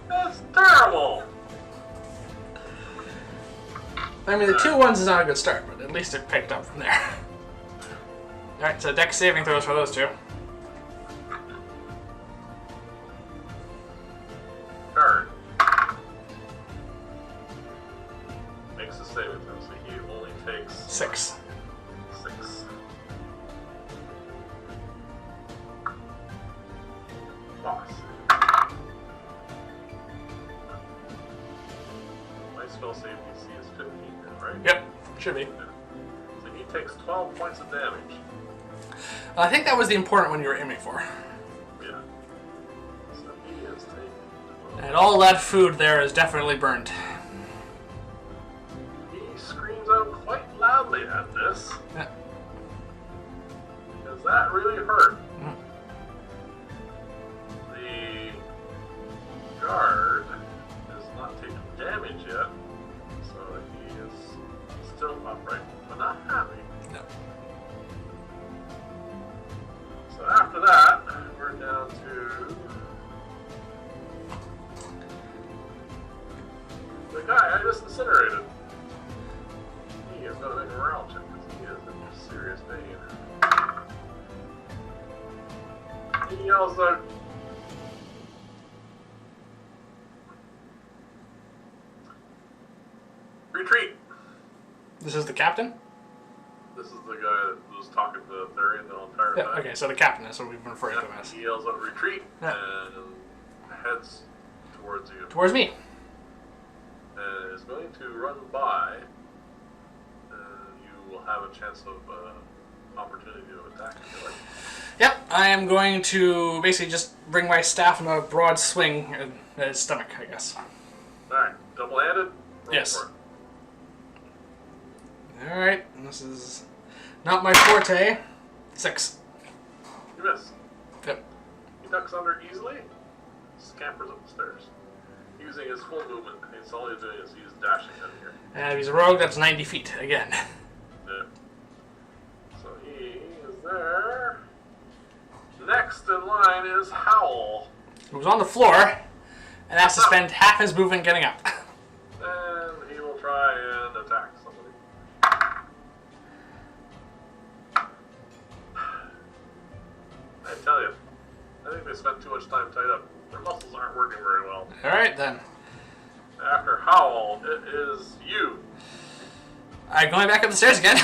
That's terrible. I mean, the 2 ones is not a good start, but at least it picked up from there. Alright, so dex saving throws for those 2. Guard makes a saving throw, so he only takes 6. 6. Boss. My spell save DC is 15 now, right? Yep, should be. Yeah. So he takes 12 points of damage. I think that was the important one you were aiming for. Yeah. So he is taking 12. And all that food there is definitely burned. He screams out quite loudly at this. Yeah. Because that really hurt. Mm. The guard has not taken damage yet, so he is still upright, but not happy. No. So after that, we're down to incinerated. He is going to make a morale check because he is in serious pain. He yells out, retreat! This is the captain? This is the guy that was talking to Therion the entire Yeah, time. okay, so the captain is what we've been referring to him as. He yells out retreat Yeah. and heads towards you. Towards me. And is going to run by. You will have a chance of opportunity to attack. Yep, I am going to basically just bring my staff in a broad swing at his stomach, I guess. Alright, double-handed? Roll Yes. for it. Alright, this is not my forte. 6. You miss. Yep. He ducks under easily, scampers up the stairs. Using his full movement. It's all he's doing is he's dashing out of here. And if he's a rogue, that's 90 feet again. Yeah. So he is there. Next in line is Howl. Who's on the floor and has to spend half his movement getting up. And he will try and attack somebody. I tell you, I think they spent too much time tied up. Their muscles aren't working very well. Alright then. After Howl, it is you. Alright, going back up the stairs again.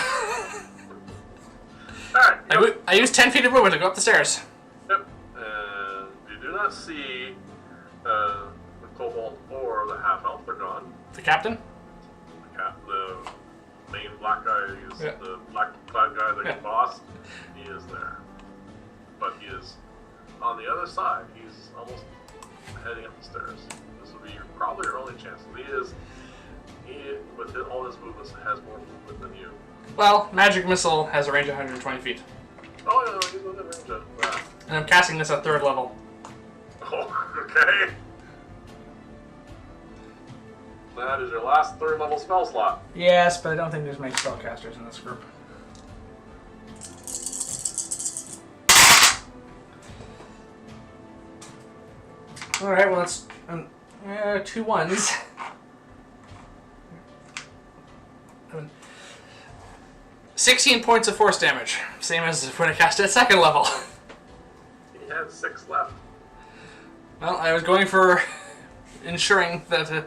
Alright. I used 10 feet of movement to go up the stairs. Yep. And you do not see the kobold or the half-elf. They're gone. The captain? The main black guy, he's Yeah. the black-clad guy, the Yeah. boss, he is there. But he is on the other side. He's almost heading up the stairs. This will be probably your only chance. He with all his movements, has more movement than you. Well, magic missile has a range of 120 feet. Oh, no, he's within range of that. And I'm casting this at 3rd level. Oh, okay. That is your last 3rd level spell slot. Yes, but I don't think there's many spellcasters in this group. Alright, well that's 2 ones. 16 points of force damage. Same as when I cast it at 2nd level. He had 6 left. Well, I was going for ensuring that... Yeah.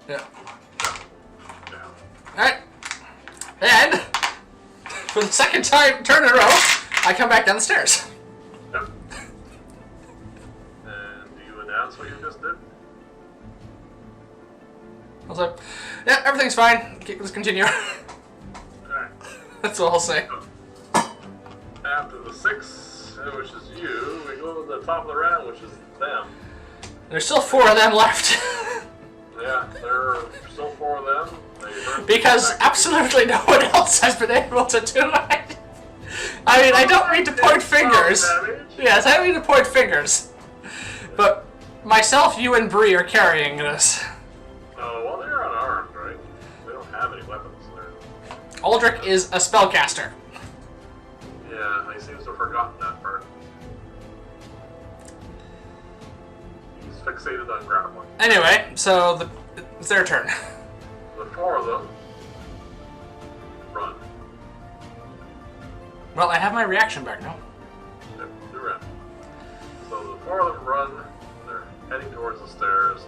yeah. Yeah. Alright. And, for the 2nd turn in a row, I come back down the stairs. Yep. And do you announce what you just did? I was like, yeah, everything's fine. Let's continue. Alright. That's all I'll say. After the 6, which is you, we go to the top of the round, which is them. There's still 4 of them left. Yeah, there are still 4 of them. Because absolutely no one else has been able to do it. I mean, I don't mean to point fingers. Yes, I don't mean to point fingers. But myself, you, and Bree are carrying this. Oh, well, they're unarmed, right? They don't have any weapons there. Aldrich is a spellcaster. Yeah, he seems to have forgotten that part. He's fixated on grappling. Anyway, so it's their turn. The 4 of them run. Well, I have my reaction back now. Yep, they run. So the 4 of them run. They're heading towards the stairs.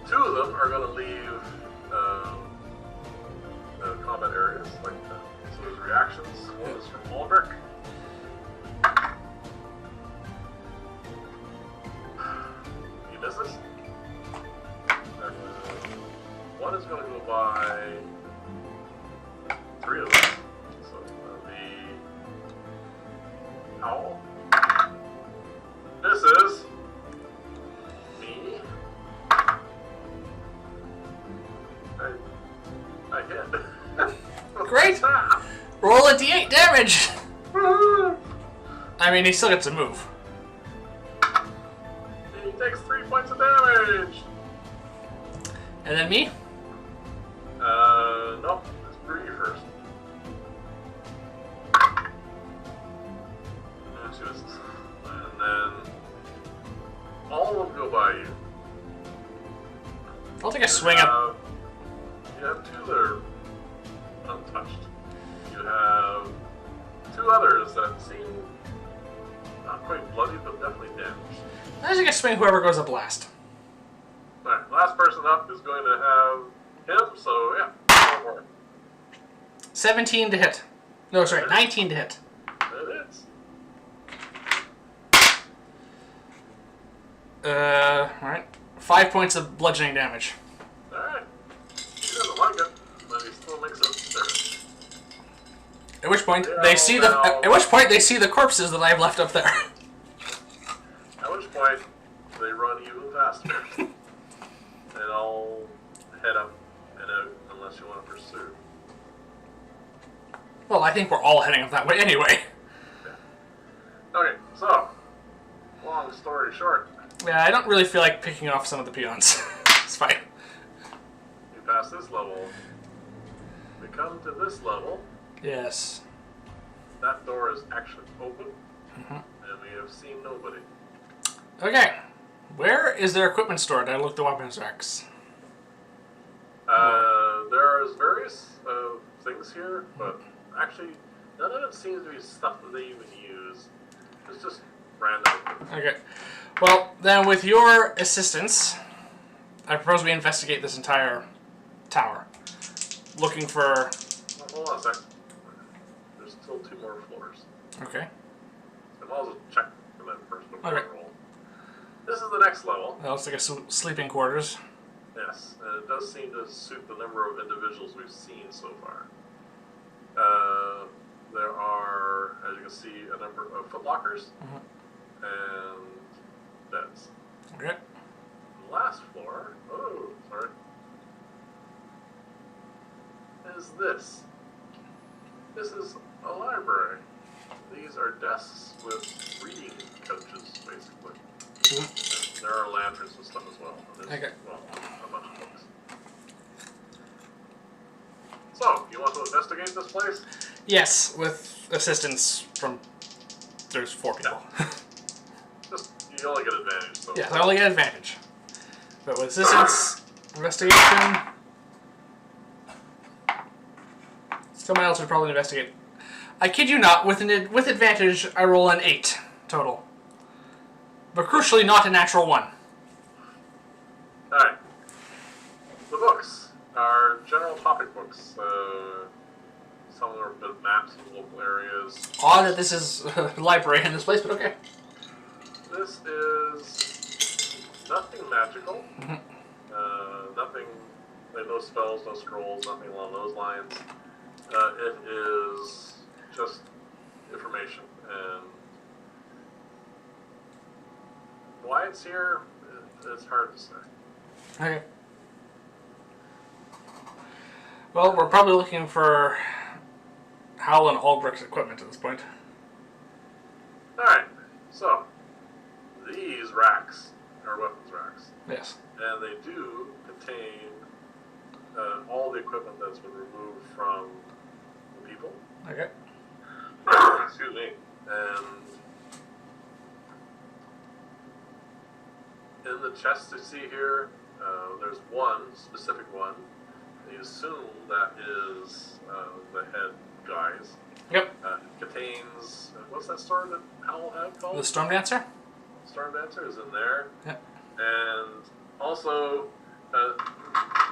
2 of them are going to leave the combat areas. So there's reactions. One is from Aldrich. He misses. One is going to go by 3 of them. So the owl. This is me. I hit. Great. Roll a d8 damage. I mean, he still gets a move. He takes 3 points of damage. And then me? Nope. It's Bree first. And then all of them go by you. I'll take a swing at... You have two that are untouched. You have two others that seem not quite bloody, but definitely damaged. I'll take a swing whoever goes up last. Alright, last person up is going to have him, so yeah, go for it. 17 to hit. No, sorry, 19 to hit. It is. Alright. 5 points of bludgeoning damage. Alright. He doesn't like it, but he still makes it there. At which point they see the corpses that I've left up there. At which point they run even faster. And I'll head up and out unless you want to pursue. Well, I think we're all heading up that way anyway. Yeah. Okay, so long story short. Yeah, I don't really feel like picking off some of the peons. It's fine. You pass this level. We come to this level. Yes. That door is actually open, and we have seen nobody. Okay. Where is their equipment stored? I looked the weapons racks. There is various things here, but actually none of it seems to be stuff that they even use. It's just random. Okay. Well, then with your assistance, I propose we investigate this entire tower. Looking for... Oh, hold on a sec. There's still 2 more floors. Okay. I might as well check for them first before Okay. I roll. This is the next level. That looks like a sleeping quarters. Yes, and it does seem to suit the number of individuals we've seen so far. There are, as you can see, a number of footlockers and beds. Okay. The last floor, is this. This is a library. These are desks with reading couches, basically. And there are lanterns and stuff as well. And there's, Okay. well, a bunch of books. So, you want to investigate this place? Yes, with assistance from... There's 4 people. Just, you only get advantage, so... Yes, I only get advantage. But with assistance, investigation... Someone else would probably investigate. I kid you not, with advantage, I roll an 8 total. But crucially, not a natural 1. Alright. The books are general topic books. Some are with maps of local areas. Odd that this is a library in this place, but okay. This is nothing magical. Nothing, no spells, no scrolls, nothing along those lines. It is just information, and why it's here, it's hard to say. Okay. Well, we're probably looking for Hal and Albrecht's equipment at this point. Alright, so these racks are weapons racks. Yes. And they do contain all the equipment that's been removed from the people. Okay. Excuse me. And in the chest you see here, there's one specific one. You assume that is the head guy's. Yep. Contains, what's that store that Howell had called? The Storm Dancer? Storm Dancer is in there. Yep. And also,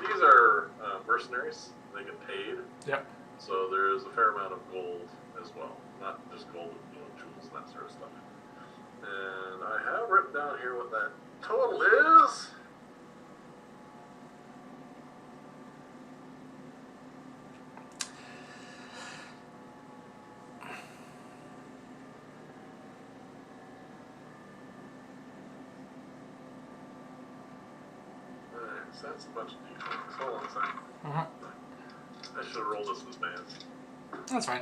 these are mercenaries. They get paid. Yep. So there is a fair amount of gold as well. Not just gold, but jewels and that sort of stuff. And I have written down here what that total is. So that's a bunch of d20s. Hold on a second. I should have rolled this in advance. That's fine.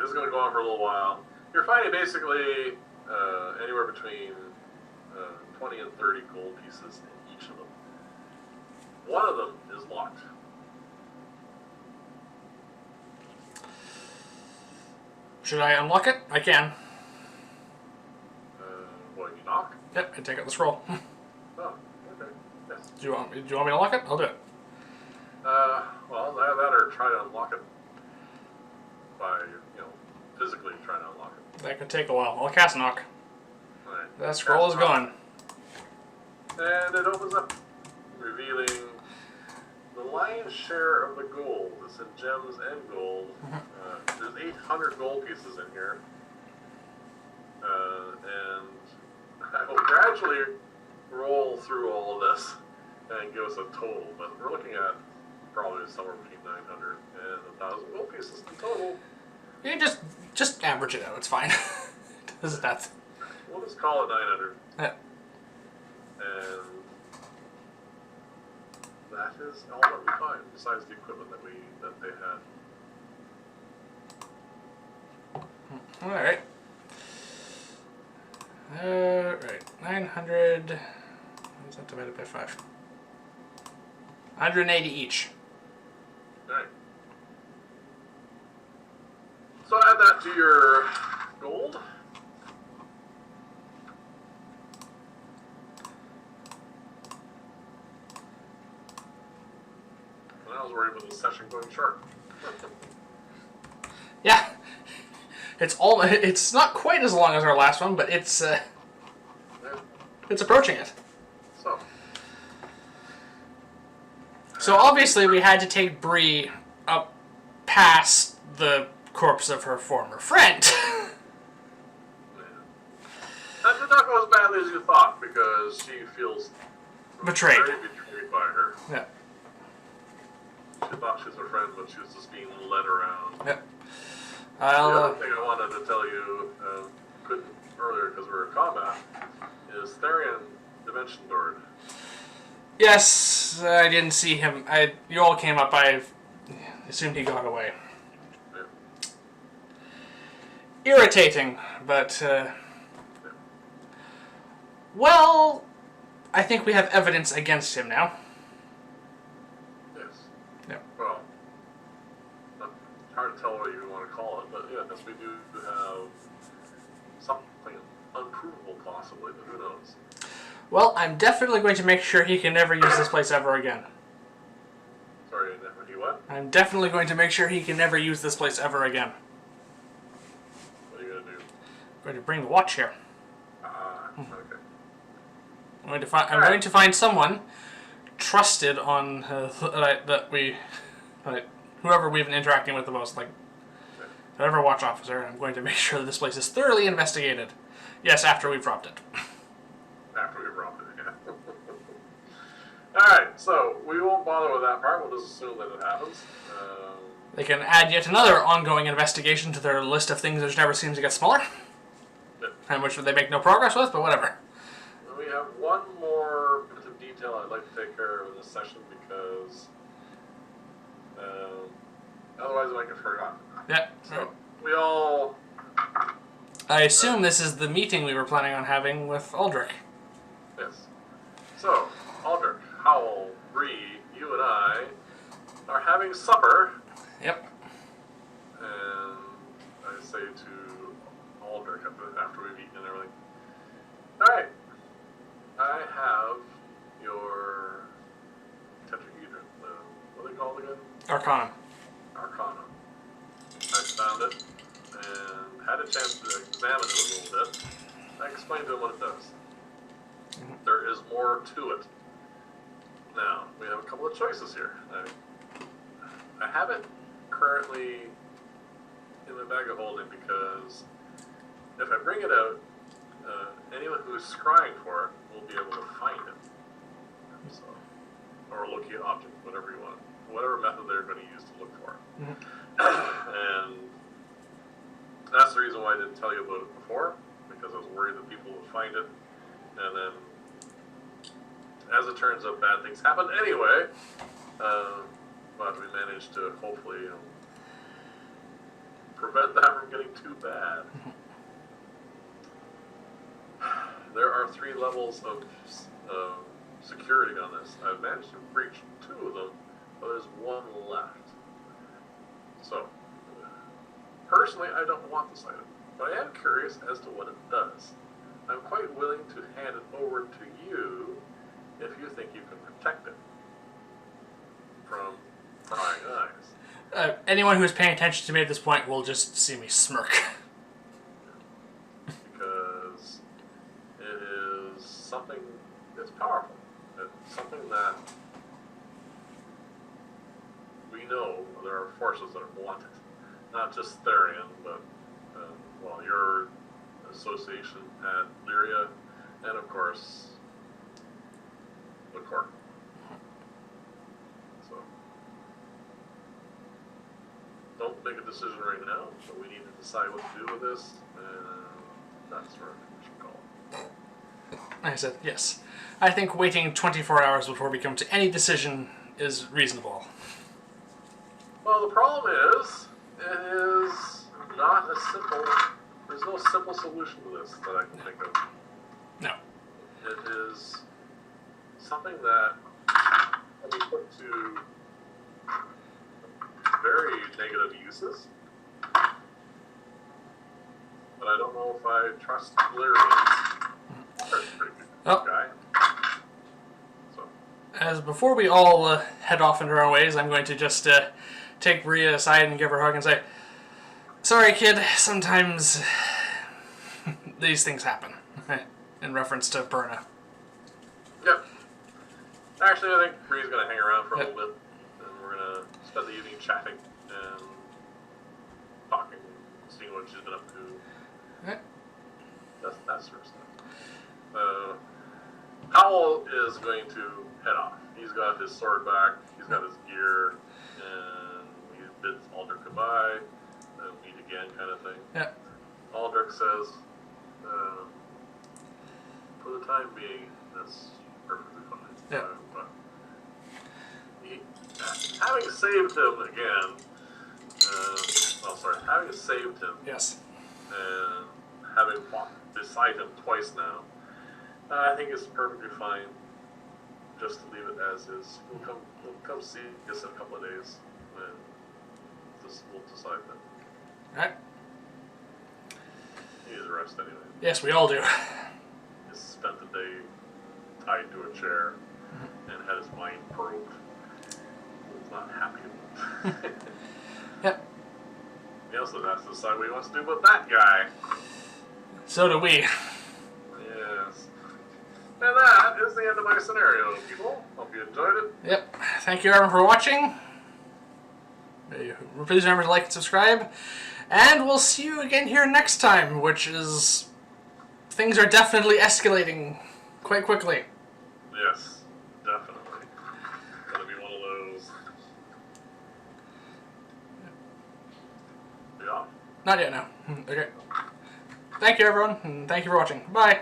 this is going to go on for a little while. You're finding basically anywhere between 20 and 30 gold pieces in each of them. One of them is locked. Should I unlock it? I can. What, you knock? Yep, I take out the scroll. Oh, okay. Yes. Do you want me to unlock it? I'll do it. Well, that or try to unlock it by, physically trying to unlock it. That could take a while. I'll cast knock. Alright. That scroll is gone. And it opens up, revealing the lion's share of the gold. It's in gems and gold. There's 800 gold pieces in here. And I will gradually roll through all of this and give us a total. But we're looking at probably somewhere between 900 and 1,000 gold pieces in total. You just average it out. It's fine. Does that? We'll just call it 900. Yeah. And that is all that we find, besides the equipment that they had. Alright. Right. 900. What is that divided by 5? 180 each. Alright. So add that to your gold. And I was worried about the session going short. Yeah. It's not quite as long as our last one, but it's approaching it. So obviously we had to take Bree up past the corpse of her former friend. That did not go as badly as you thought, because she feels Betrayed. very betrayed by her. Yeah. She thought she was her friend, but she was just being led around. Yeah. The other thing I wanted to tell you, couldn't earlier because we were in combat, is Therion Dimension Doored. Yes, I didn't see him. You all came up. I assumed he got away. Yeah. Irritating, but well, I think we have evidence against him now. Yes. Yeah. Well, not hard to tell what you want to call it, but yes, we do have something unprovable, possibly, but who knows? Well, I'm definitely going to make sure he can never use this place ever again. Sorry, he what? I'm definitely going to make sure he can never use this place ever again. What are you going to do? I'm going to bring the watch here. Okay. I'm going to find someone trusted on whoever we've been interacting with the most, like whoever watch officer. I'm going to make sure that this place is thoroughly investigated. Yes, after we've dropped it. After we robbed it, yeah. Alright, so we won't bother with that part. We'll just assume that it happens. They can add yet another ongoing investigation to their list of things which never seems to get smaller. Yeah. And which they make no progress with, but whatever. We have one more bit of detail I'd like to take care of in this session because otherwise it might get forgotten. Yeah. So, we all... I assume this is the meeting we were planning on having with Aldrich. Yes. So, Aldrich, Howell, Bree, you and I are having supper. Yep. And I say to Aldrich after we've eaten and everything, alright, I have your tetrahedron. What are they called again? Arcanum. Arcana. I found it and had a chance to examine it a little bit. I explained to him what it does. There is more to it. Now, we have a couple of choices here. I have it currently in my bag of holding because if I bring it out, anyone who's scrying for it will be able to find it. So, or locate object, whatever you want. Whatever method they're going to use to look for it. And that's the reason why I didn't tell you about it before, because I was worried that people would find it. And then, as it turns out, bad things happened anyway. But we managed to hopefully prevent that from getting too bad. There are 3 levels of security on this. I've managed to breach 2 of them, but there's 1 left. So, personally, I don't want this item, but I am curious as to what it does. I'm quite willing to hand it over to you if you think you can protect it from prying eyes. Anyone who's paying attention to me at this point will just see me smirk. Because it is something that's powerful. It's something that we know there are forces that want it. Not just Therion, but well, your association at Lyria, and of course the court. So don't make a decision right now, but we need to decide what to do with this, and that's where we should call it. Like I said, yes. I think waiting 24 hours before we come to any decision is reasonable. Well, the problem is, it is not a simple, there's no simple solution to this that I can think of. No. It is something that can be put to very negative uses. But I don't know if I trust Lyrians. They're a pretty good guy. So. As before we all head off into our own ways, I'm going to just take Bree aside and give her a hug and say, "Sorry, kid, sometimes these things happen." In reference to Berna. Yep. Actually, I think Bree's going to hang around for a little bit, and we're going to spend the evening chatting and talking, seeing what she's been up to. Right. That sort of stuff. Powell is going to head off. He's got his sword back, he's got his gear, and he bids Aldrich goodbye, and meet again kind of thing. Yeah. Aldrich says, for the time being, that's perfectly fine. Yeah. But having saved him again, having saved him, Yes. and having fought beside him twice now, I think it's perfectly fine just to leave it as is. We'll come see us in a couple of days, and we'll decide then. Right. He needs a rest anyway. Yes, we all do. He spent the day tied to a chair and had his mind probed. He was not happy about it. Yep. He also has to decide what he wants to do with that guy. So do we. Yes. And that is the end of my scenario, people. Hope you enjoyed it. Yep. Thank you everyone for watching. Please remember to like and subscribe. And we'll see you again here next time, which is... things are definitely escalating quite quickly. Yes, definitely. Gonna be one of those. Yeah. Not yet, no. Okay. Thank you everyone, and thank you for watching. Bye.